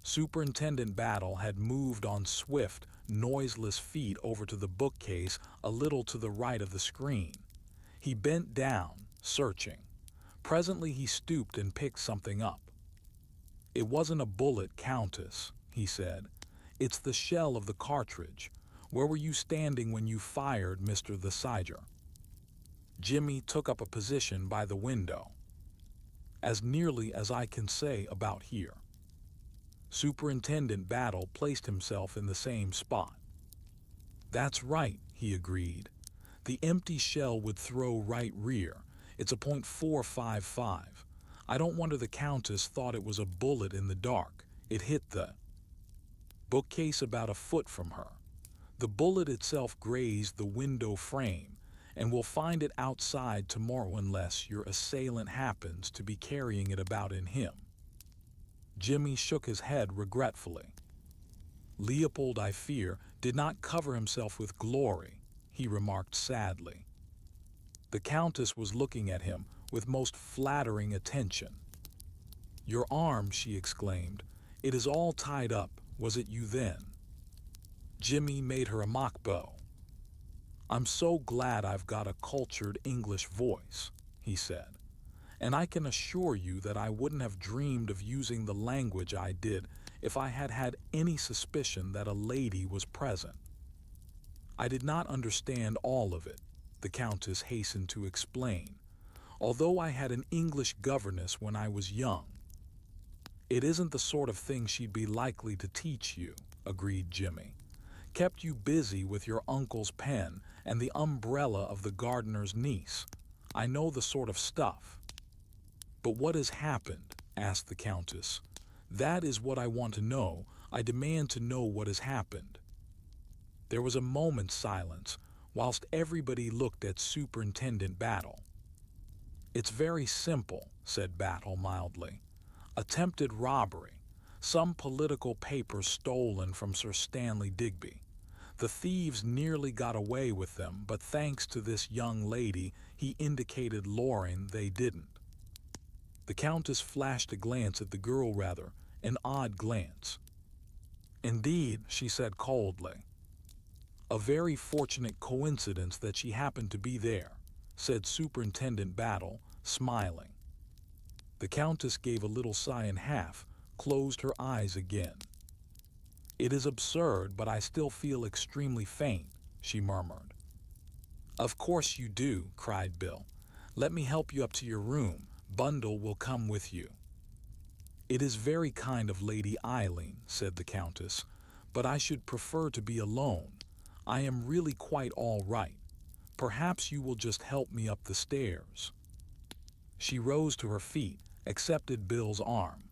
Superintendent Battle had moved on swift, noiseless feet over to the bookcase a little to the right of the screen. He bent down, searching. Presently he stooped and picked something up. "It wasn't a bullet, Countess," he said. "It's the shell of the cartridge. Where were you standing when you fired, Mr. the Siger?" Jimmy took up a position by the window. "As nearly as I can say, about here." Superintendent Battle placed himself in the same spot. "That's right," he agreed. "The empty shell would throw right rear. It's a .455. I don't wonder the Countess thought it was a bullet in the dark. It hit the bookcase about a foot from her. The bullet itself grazed the window frame, and we'll find it outside tomorrow unless your assailant happens to be carrying it about in him." Jimmy shook his head regretfully. "Leopold, I fear, did not cover himself with glory," he remarked sadly. The Countess was looking at him with most flattering attention. "Your arm," she exclaimed. "It is all tied up. Was it you then?" Jimmy made her a mock bow. "I'm so glad I've got a cultured English voice," he said. "And I can assure you that I wouldn't have dreamed of using the language I did if I had had any suspicion that a lady was present." "I did not understand all of it," the Countess hastened to explain, "although I had an English governess when I was young." "It isn't the sort of thing she'd be likely to teach you," agreed Jimmy. "Kept you busy with your uncle's pen and the umbrella of the gardener's niece. I know the sort of stuff." "But what has happened?" asked the Countess. "That is what I want to know. I demand to know what has happened." There was a moment's silence, whilst everybody looked at Superintendent Battle. "It's very simple," said Battle mildly. "Attempted robbery. Some political papers stolen from Sir Stanley Digby. The thieves nearly got away with them, but thanks to this young lady," he indicated Lauren, "they didn't." The Countess flashed a glance at the girl, rather an odd glance. "Indeed," she said coldly. "A very fortunate coincidence that she happened to be there," said Superintendent Battle, smiling. The Countess gave a little sigh and closed her eyes again. "It is absurd, but I still feel extremely faint," she murmured. "Of course you do," cried Bill. "Let me help you up to your room. Bundle will come with you." "It is very kind of Lady Eileen," said the Countess, "but I should prefer to be alone. I am really quite all right. Perhaps you will just help me up the stairs." She rose to her feet, accepted Bill's arm.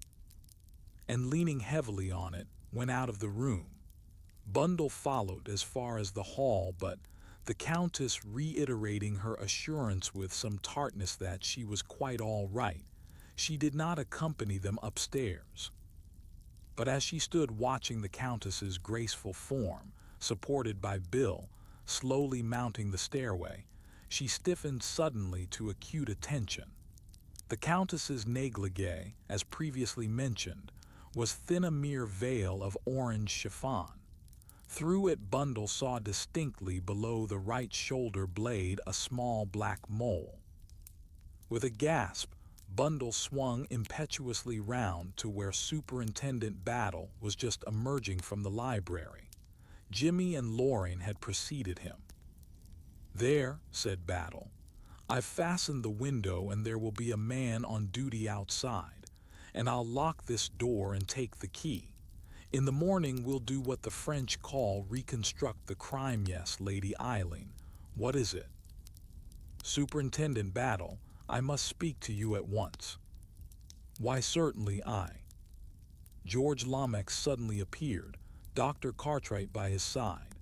and leaning heavily on it, went out of the room. Bundle followed as far as the hall, but the Countess, reiterating her assurance with some tartness that she was quite all right, she did not accompany them upstairs. But as she stood watching the Countess's graceful form, supported by Bill, slowly mounting the stairway, she stiffened suddenly to acute attention. The Countess's negligee, as previously mentioned, was thin, a mere veil of orange chiffon. Through it Bundle saw distinctly below the right shoulder blade a small black mole. With a gasp, Bundle swung impetuously round to where Superintendent Battle was just emerging from the library. Jimmy and Loring had preceded him. "There," said Battle. "I've fastened the window and there will be a man on duty outside, and I'll lock this door and take the key. In the morning we'll do what the French call reconstruct the crime." "Yes, Lady Eileen. What is it?" "Superintendent Battle, I must speak to you at once." "Why, certainly, George Lomax suddenly appeared, Dr. Cartwright by his side.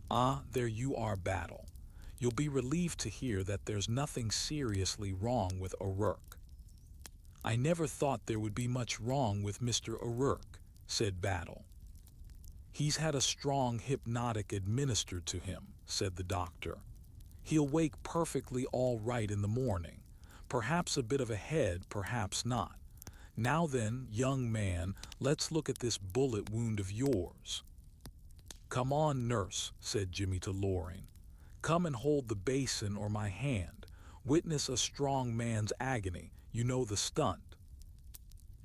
"Ah, there you are, Battle. You'll be relieved to hear that there's nothing seriously wrong with O'Rourke." "I never thought there would be much wrong with Mr. O'Rourke," said Battle. "He's had a strong hypnotic administered to him," said the doctor. "He'll wake perfectly all right in the morning. Perhaps a bit of a head, perhaps not. Now then, young man, let's look at this bullet wound of yours." "Come on, nurse," said Jimmy to Loring. "Come and hold the basin or my hand. Witness a strong man's agony. You know the stunt."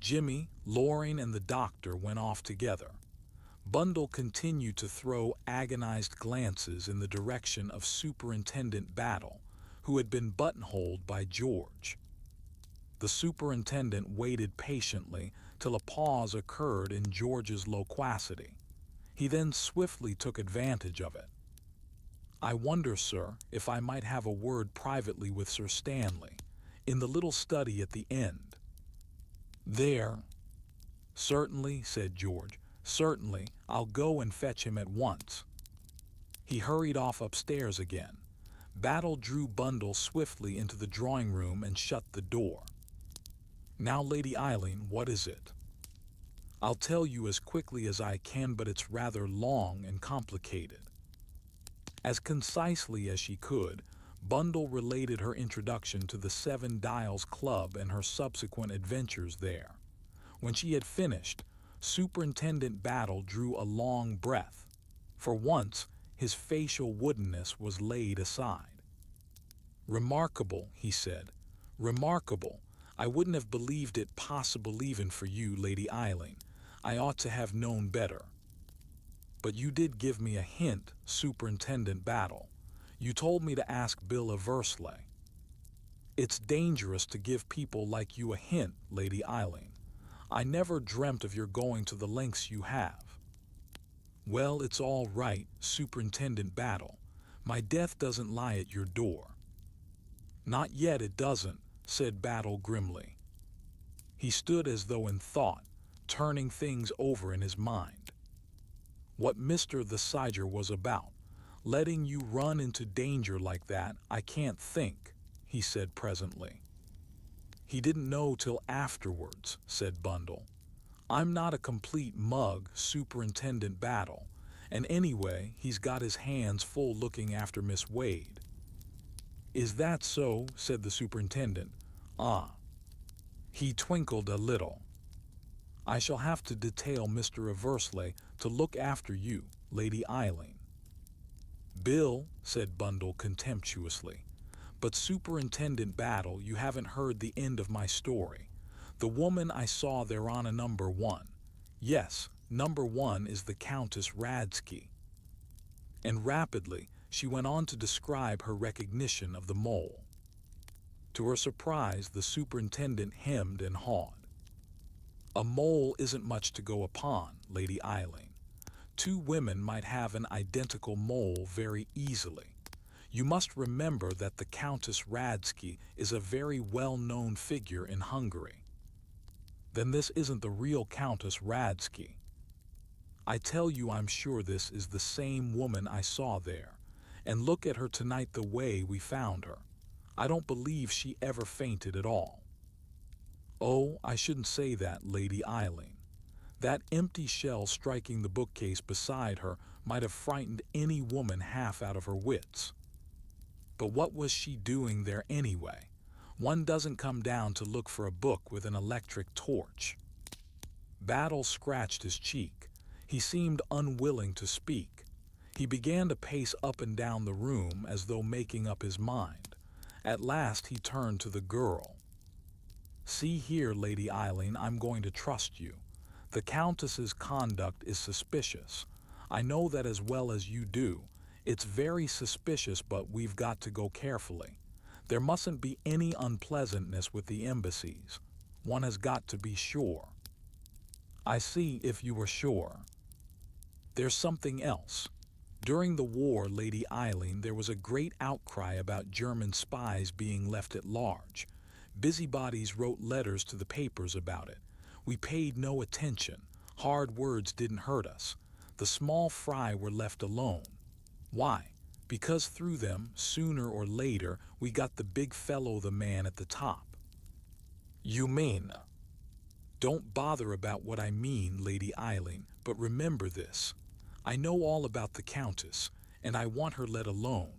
Jimmy, Loring, and the doctor went off together. Bundle continued to throw agonized glances in the direction of Superintendent Battle, who had been buttonholed by George. The superintendent waited patiently till a pause occurred in George's loquacity. He then swiftly took advantage of it. "I wonder, sir, if I might have a word privately with Sir Stanley, in the little study at the end." "There." "Certainly," said George. "Certainly, I'll go and fetch him at once." He hurried off upstairs again. Battle drew Bundle swiftly into the drawing room and shut the door. "Now, Lady Eileen, what is it?" "I'll tell you as quickly as I can, but it's rather long and complicated." As concisely as she could, Bundle related her introduction to the Seven Dials Club and her subsequent adventures there. When she had finished, Superintendent Battle drew a long breath. For once, his facial woodenness was laid aside. "Remarkable," he said. "Remarkable. I wouldn't have believed it possible even for you, Lady Eileen. I ought to have known better." "But you did give me a hint, Superintendent Battle. You told me to ask Bill Eversley." "It's dangerous to give people like you a hint, Lady Eileen. I never dreamt of your going to the lengths you have." "Well, it's all right, Superintendent Battle. My death doesn't lie at your door." "Not yet it doesn't," said Battle grimly. He stood as though in thought, turning things over in his mind. "What Mr. the Siger was about, letting you run into danger like that, I can't think," he said presently. "He didn't know till afterwards," said Bundle. "I'm not a complete mug, Superintendent Battle, and anyway, he's got his hands full looking after Miss Wade." "Is that so?" said the superintendent. "Ah." He twinkled a little. "I shall have to detail Mr. Eversley to look after you, Lady Eileen." "Bill," said Bundle contemptuously. "But Superintendent Battle, you haven't heard the end of my story. The woman I saw there on a number 1. Yes, number 1 is the Countess Radsky." And rapidly she went on to describe her recognition of the mole. To her surprise, the superintendent hemmed and hawed. "A mole isn't much to go upon, Lady Eileen. 2 women might have an identical mole very easily. You must remember that the Countess Radsky is a very well-known figure in Hungary." Then this isn't the real Countess Radsky. I tell you, I'm sure this is the same woman I saw there. And look at her tonight, the way we found her. I don't believe she ever fainted at all. Oh, I shouldn't say that, Lady Eileen. That empty shell striking the bookcase beside her might have frightened any woman half out of her wits. But what was she doing there anyway? One doesn't come down to look for a book with an electric torch. Battle scratched his cheek. He seemed unwilling to speak. He began to pace up and down the room as though making up his mind. At last he turned to the girl. See here, Lady Eileen, I'm going to trust you. The Countess's conduct is suspicious. I know that as well as you do. It's very suspicious, but we've got to go carefully. There mustn't be any unpleasantness with the embassies. One has got to be sure. I see, if you were sure. There's something else. During the war, Lady Eileen, there was a great outcry about German spies being left at large. Busybodies wrote letters to the papers about it. We paid no attention. Hard words didn't hurt us. The small fry were left alone. Why? Because through them, sooner or later, we got the big fellow, the man at the top. You mean? Don't bother about what I mean, Lady Eileen, but remember this. I know all about the Countess, and I want her let alone.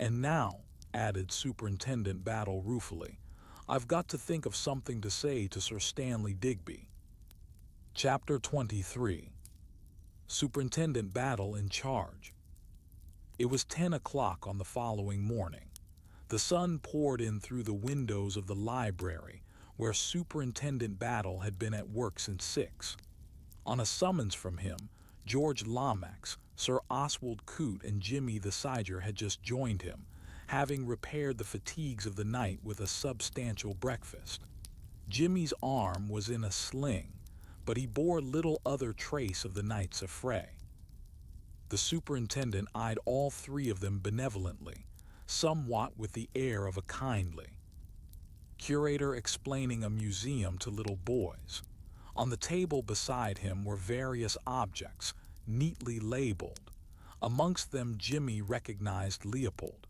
And now, added Superintendent Battle ruefully, I've got to think of something to say to Sir Stanley Digby. Chapter 23. Superintendent Battle in charge. It was 10 o'clock on the following morning. The sun poured in through the windows of the library, where Superintendent Battle had been at work since 6. On a summons from him, George Lomax, Sir Oswald Coote, and Jimmy the Sider had just joined him, having repaired the fatigues of the night with a substantial breakfast. Jimmy's arm was in a sling, but he bore little other trace of the night's affray. The superintendent eyed all three of them benevolently, somewhat with the air of a kindly curator explaining a museum to little boys. On the table beside him were various objects, neatly labeled. Amongst them Jimmy recognized Leopold.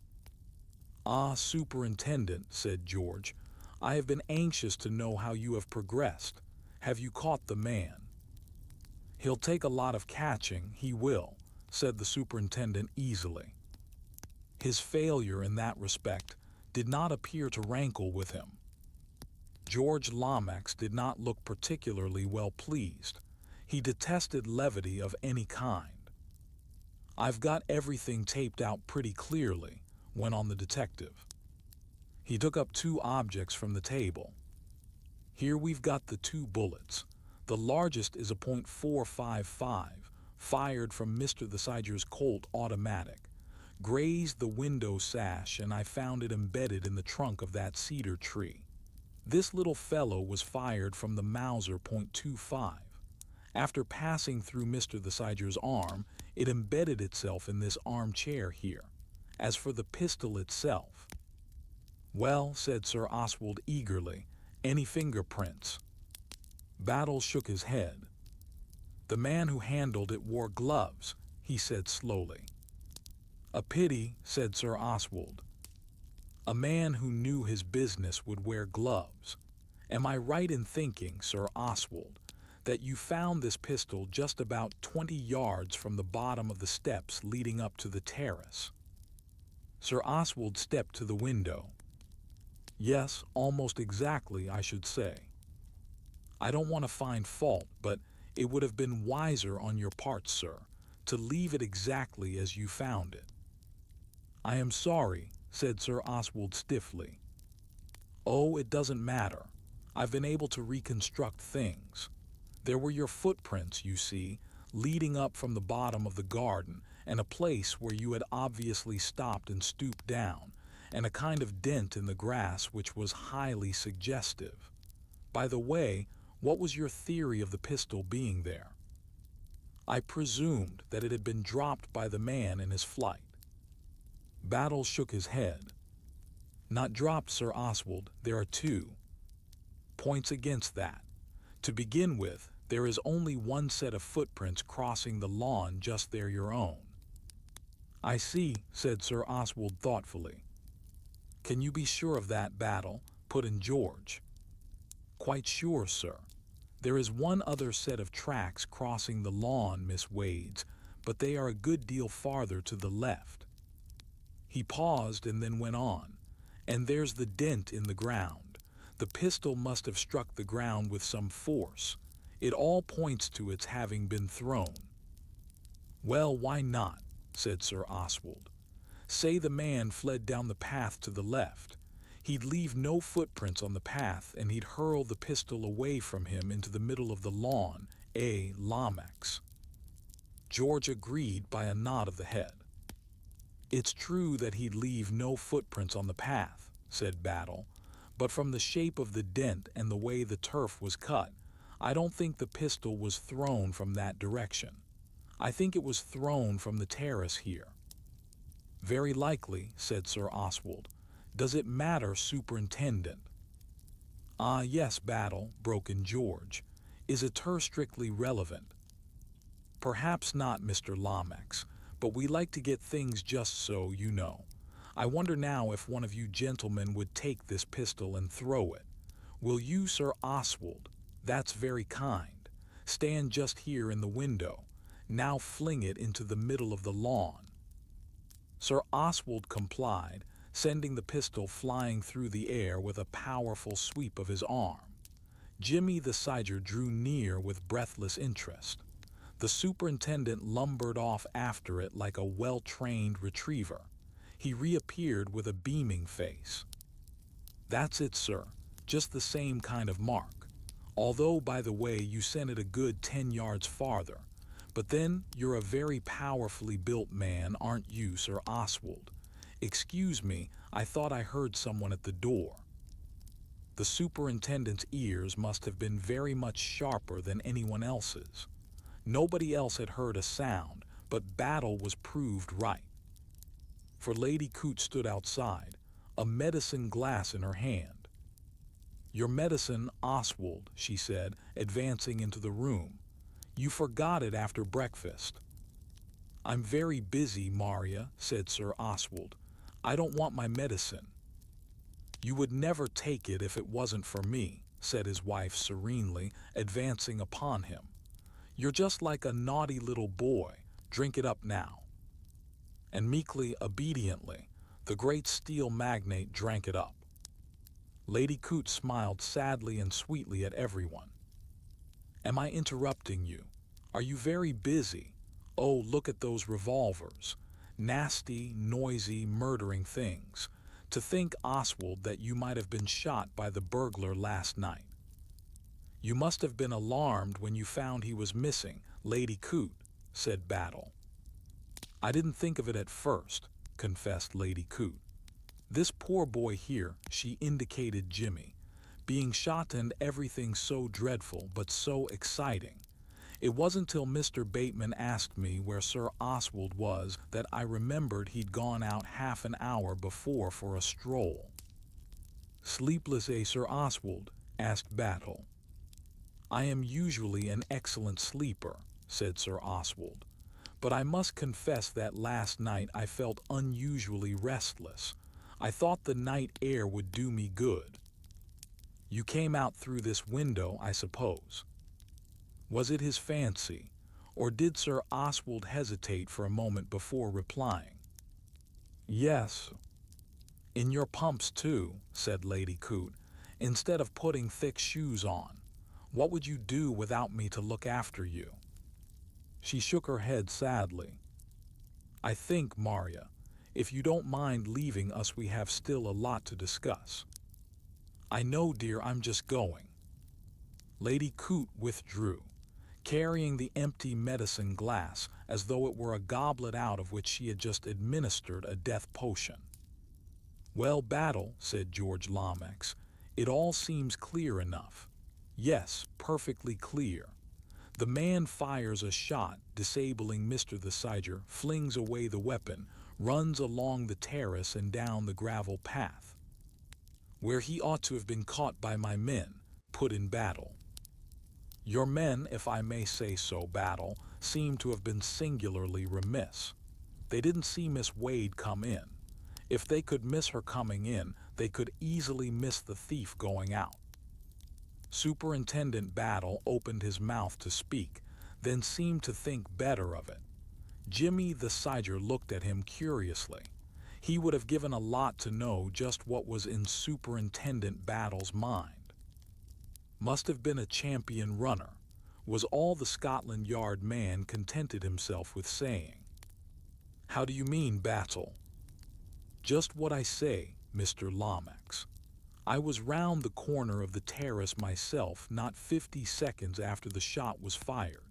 "Ah, Superintendent," said George, "I have been anxious to know how you have progressed. Have you caught the man?" "He'll take a lot of catching, he will," said the superintendent easily. His failure in that respect did not appear to rankle with him. George Lomax did not look particularly well pleased. He detested levity of any kind. "I've got everything taped out pretty clearly," went on the detective. He took up 2 objects from the table. "Here we've got the 2 bullets. The largest is a .455, fired from Mr. the Sider's Colt automatic. Grazed the window sash, and I found it embedded in the trunk of that cedar tree. This little fellow was fired from the Mauser .25. After passing through Mr. the Sider's arm, it embedded itself in this armchair here. As for the pistol itself—" "Well," said Sir Oswald eagerly, "any fingerprints?" Battle shook his head. "The man who handled it wore gloves," he said slowly. "A pity," said Sir Oswald. "A man who knew his business would wear gloves. Am I right in thinking, Sir Oswald, that you found this pistol just about 20 yards from the bottom of the steps leading up to the terrace?" Sir Oswald stepped to the window. "Yes, almost exactly, I should say. I don't want to find fault, but it would have been wiser on your part, sir, to leave it exactly as you found it." "I am sorry," said Sir Oswald stiffly. "Oh, it doesn't matter. I've been able to reconstruct things. There were your footprints, you see, leading up from the bottom of the garden, and a place where you had obviously stopped and stooped down, and a kind of dent in the grass which was highly suggestive. By the way, what was your theory of the pistol being there?" "I presumed that it had been dropped by the man in his flight." Battle shook his head. "Not dropped, Sir Oswald. There are 2. points against that. To begin with, there is only one set of footprints crossing the lawn, just they're your own. I see, said Sir Oswald thoughtfully. Can you be sure of that, Battle? Put in George. Quite sure, sir. There is one other set of tracks crossing the lawn, Miss Wades, but they are a good deal farther to the left. He paused and then went on. And there's the dent in the ground. The pistol must have struck the ground with some force. It all points to its having been thrown. Well, why not? Said Sir Oswald. Say the man fled down the path to the left. He'd leave no footprints on the path, and he'd hurl the pistol away from him into the middle of the lawn, Lomax. George agreed by a nod of the head. It's true that he'd leave no footprints on the path, said Battle, but from the shape of the dent and the way the turf was cut, I don't think the pistol was thrown from that direction. I think it was thrown from the terrace here. Very likely, said Sir Oswald. Does it matter, Superintendent? Ah, yes, Battle, broke in George. Is a turf strictly relevant? Perhaps not, Mr. Lomax, but we like to get things just so, you know. I wonder now if one of you gentlemen would take this pistol and throw it. Will you, Sir Oswald? That's very kind. Stand just here in the window. Now fling it into the middle of the lawn. Sir Oswald complied, sending the pistol flying through the air with a powerful sweep of his arm. Jimmy the Siger drew near with breathless interest. The superintendent lumbered off after it like a well-trained retriever. He reappeared with a beaming face. That's it, sir. Just the same kind of mark. Although, by the way, you sent it a good 10 yards farther. But then, you're a very powerfully built man, aren't you, Sir Oswald? Excuse me, I thought I heard someone at the door. The superintendent's ears must have been very much sharper than anyone else's. Nobody else had heard a sound, but Battle was proved right. For Lady Coote stood outside, a medicine glass in her hand. Your medicine, Oswald, she said, advancing into the room. You forgot it after breakfast. I'm very busy, Maria, said Sir Oswald. I don't want my medicine. You would never take it if it wasn't for me, said his wife serenely, advancing upon him. You're just like a naughty little boy. Drink it up now. And meekly, obediently, the great steel magnate drank it up. Lady Coote smiled sadly and sweetly at everyone. Am I interrupting you? Are you very busy? Oh, look at those revolvers. Nasty, noisy, murdering things. To think, Oswald, that you might have been shot by the burglar last night. You must have been alarmed when you found he was missing, Lady Coote, said Battle. I didn't think of it at first, confessed Lady Coote. This poor boy here, she indicated Jimmy, being shot and everything so dreadful but so exciting. It wasn't till Mr. Bateman asked me where Sir Oswald was that I remembered he'd gone out half an hour before for a stroll. Sleepless, Sir Oswald? Asked Battle. I am usually an excellent sleeper, said Sir Oswald, but I must confess that last night I felt unusually restless. I thought the night air would do me good. You came out through this window, I suppose. Was it his fancy, or did Sir Oswald hesitate for a moment before replying? Yes. In your pumps, too, said Lady Coote, instead of putting thick shoes on. What would you do without me to look after you? She shook her head sadly. I think, Maria, if you don't mind leaving us, we have still a lot to discuss. I know, dear, I'm just going. Lady Coote withdrew, carrying the empty medicine glass as though it were a goblet out of which she had just administered a death potion. Well, Battle, said George Lomax, it all seems clear enough. Yes, perfectly clear. The man fires a shot, disabling Mr. the Siger, flings away the weapon, runs along the terrace and down the gravel path, where he ought to have been caught by my men, put in Battle. Your men, if I may say so, Battle, seem to have been singularly remiss. They didn't see Miss Wade come in. If they could miss her coming in, they could easily miss the thief going out. Superintendent Battle opened his mouth to speak, then seemed to think better of it. Jimmy the Sidger looked at him curiously. He would have given a lot to know just what was in Superintendent Battle's mind. Must have been a champion runner, was all the Scotland Yard man contented himself with saying. How do you mean, Battle? Just what I say, Mr. Lomax. I was round the corner of the terrace myself not 50 seconds after the shot was fired.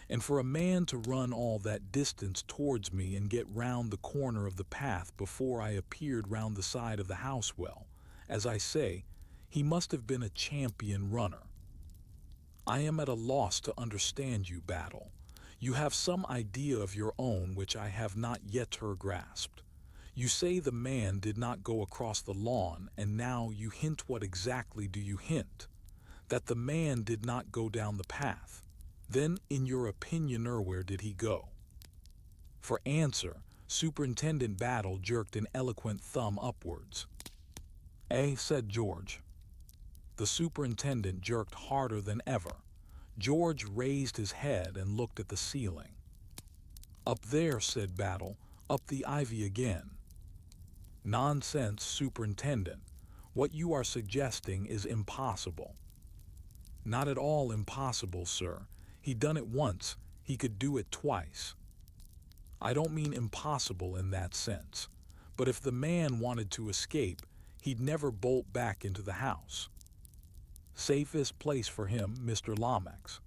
And for a man to run all that distance towards me and get round the corner of the path before I appeared round the side of the house, well, as I say, he must have been a champion runner. I am at a loss to understand you, Battle. You have some idea of your own which I have not yet grasped. You say the man did not go across the lawn, and now you hint. What exactly do you hint? That the man did not go down the path. Then, in your opinion, where did he go? For answer, Superintendent Battle jerked an eloquent thumb upwards. Said George. The superintendent jerked harder than ever. George raised his head and looked at the ceiling. Up there, said Battle, up the ivy again. Nonsense, Superintendent. What you are suggesting is impossible. Not at all impossible, sir. He done it once, he could do it twice. I don't mean impossible in that sense, but if the man wanted to escape, he'd never bolt back into the house. Safest place for him, Mr. Lomax.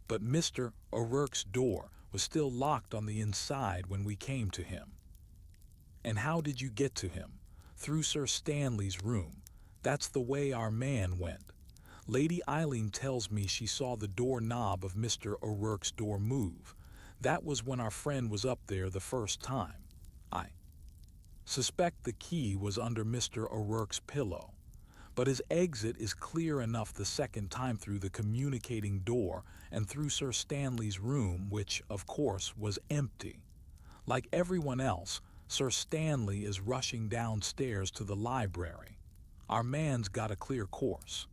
But Mr. O'Rourke's door was still locked on the inside when we came to him. And how did you get to him? Through Sir Stanley's room. That's the way our man went. Lady Eileen tells me she saw the doorknob of Mr. O'Rourke's door move. That was when our friend was up there the first time. I suspect the key was under Mr. O'Rourke's pillow. But his exit is clear enough the second time through the communicating door and through Sir Stanley's room, which, of course, was empty. Like everyone else, Sir Stanley is rushing downstairs to the library. Our man's got a clear course.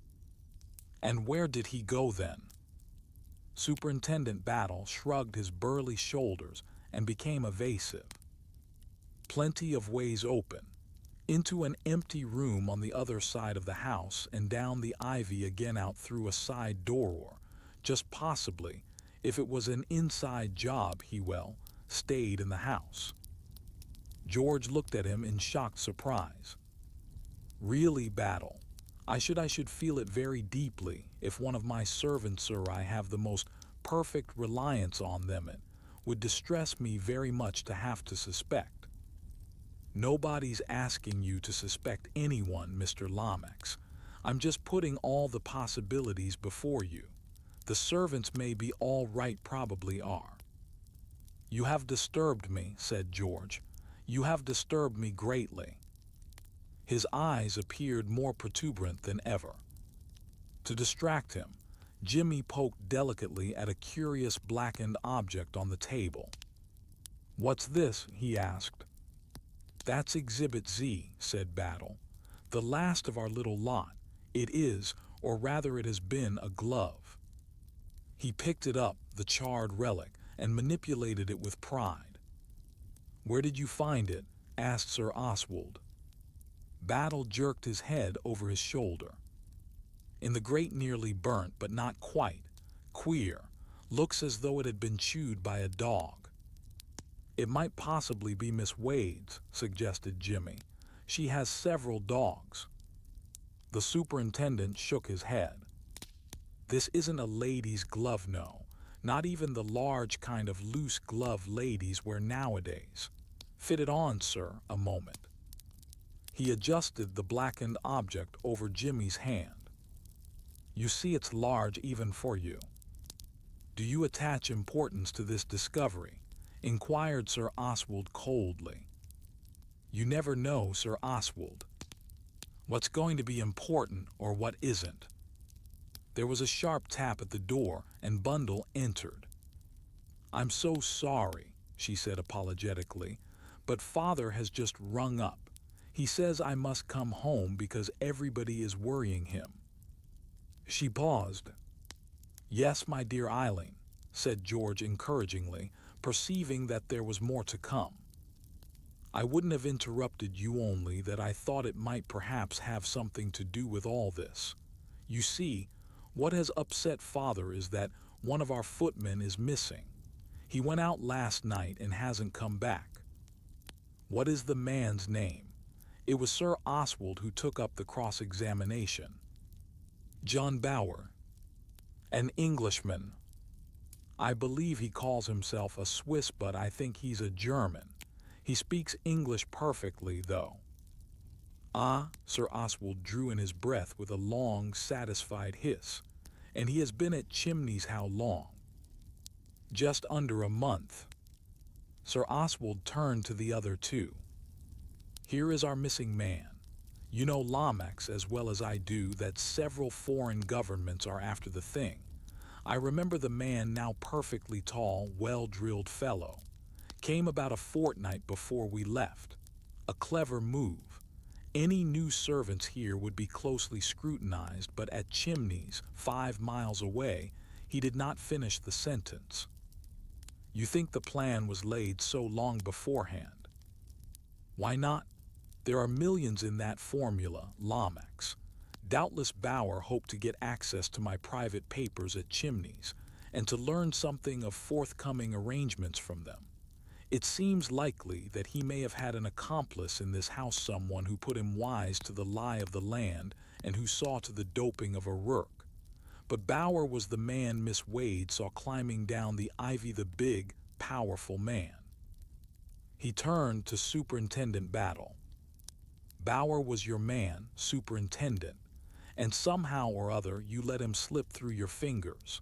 And where did he go then? Superintendent Battle shrugged his burly shoulders and became evasive. Plenty of ways open. Into an empty room on the other side of the house and down the ivy again out through a side door, or, just possibly, if it was an inside job, he stayed in the house. George looked at him in shocked surprise. Really, Battle, I should feel it very deeply if one of my servants, sir, I have the most perfect reliance on them, it would distress me very much to have to suspect. Nobody's asking you to suspect anyone, Mr. Lomax. I'm just putting all the possibilities before you. The servants may be all right, probably are. You have disturbed me, said George. You have disturbed me greatly. His eyes appeared more protuberant than ever. To distract him, Jimmy poked delicately at a curious blackened object on the table. What's this? He asked. That's Exhibit Z, said Battle. The last of our little lot. It is, or rather it has been, a glove. He picked it up, the charred relic, and manipulated it with pride. Where did you find it? Asked Sir Oswald. Battle jerked his head over his shoulder. In the grate, nearly burnt, but not quite. Queer. Looks as though it had been chewed by a dog. It might possibly be Miss Wade's, suggested Jimmy. She has several dogs. The superintendent shook his head. This isn't a lady's glove, no. Not even the large kind of loose glove ladies wear nowadays. Fit it on, sir, a moment. He adjusted the blackened object over Jimmy's hand. You see it's large even for you. Do you attach importance to this discovery? Inquired Sir Oswald coldly. You never know, Sir Oswald. What's going to be important or what isn't? There was a sharp tap at the door, and Bundle entered. "I'm so sorry," she said apologetically, "but Father has just rung up. He says I must come home because everybody is worrying him." She paused. "Yes, my dear Eileen," said George encouragingly, perceiving that there was more to come. "I wouldn't have interrupted you, only that I thought it might perhaps have something to do with all this. You see, what has upset Father is that one of our footmen is missing. He went out last night and hasn't come back." "What is the man's name?" It was Sir Oswald who took up the cross-examination. "John Bower." "An Englishman." "I believe he calls himself a Swiss, but I think he's a German. He speaks English perfectly, though." "Ah," Sir Oswald drew in his breath with a long, satisfied hiss. "And he has been at Chimneys how long?" "Just under a month." Sir Oswald turned to the other two. "Here is our missing man. You know, Lomax, as well as I do, that several foreign governments are after the thing. I remember the man, now perfectly tall, well-drilled fellow. Came about a fortnight before we left. A clever move. Any new servants here would be closely scrutinized, but at Chimneys, 5 miles away, he did not finish the sentence." "You think the plan was laid so long beforehand?" "Why not? There are millions in that formula, Lomax. Doubtless Bower hoped to get access to my private papers at Chimneys, and to learn something of forthcoming arrangements from them. It seems likely that he may have had an accomplice in this house, someone who put him wise to the lie of the land and who saw to the doping of O'Rourke. But Bower was the man Miss Wade saw climbing down the ivy, the big, powerful man." He turned to Superintendent Battle. "Bower was your man, Superintendent, and somehow or other you let him slip through your fingers.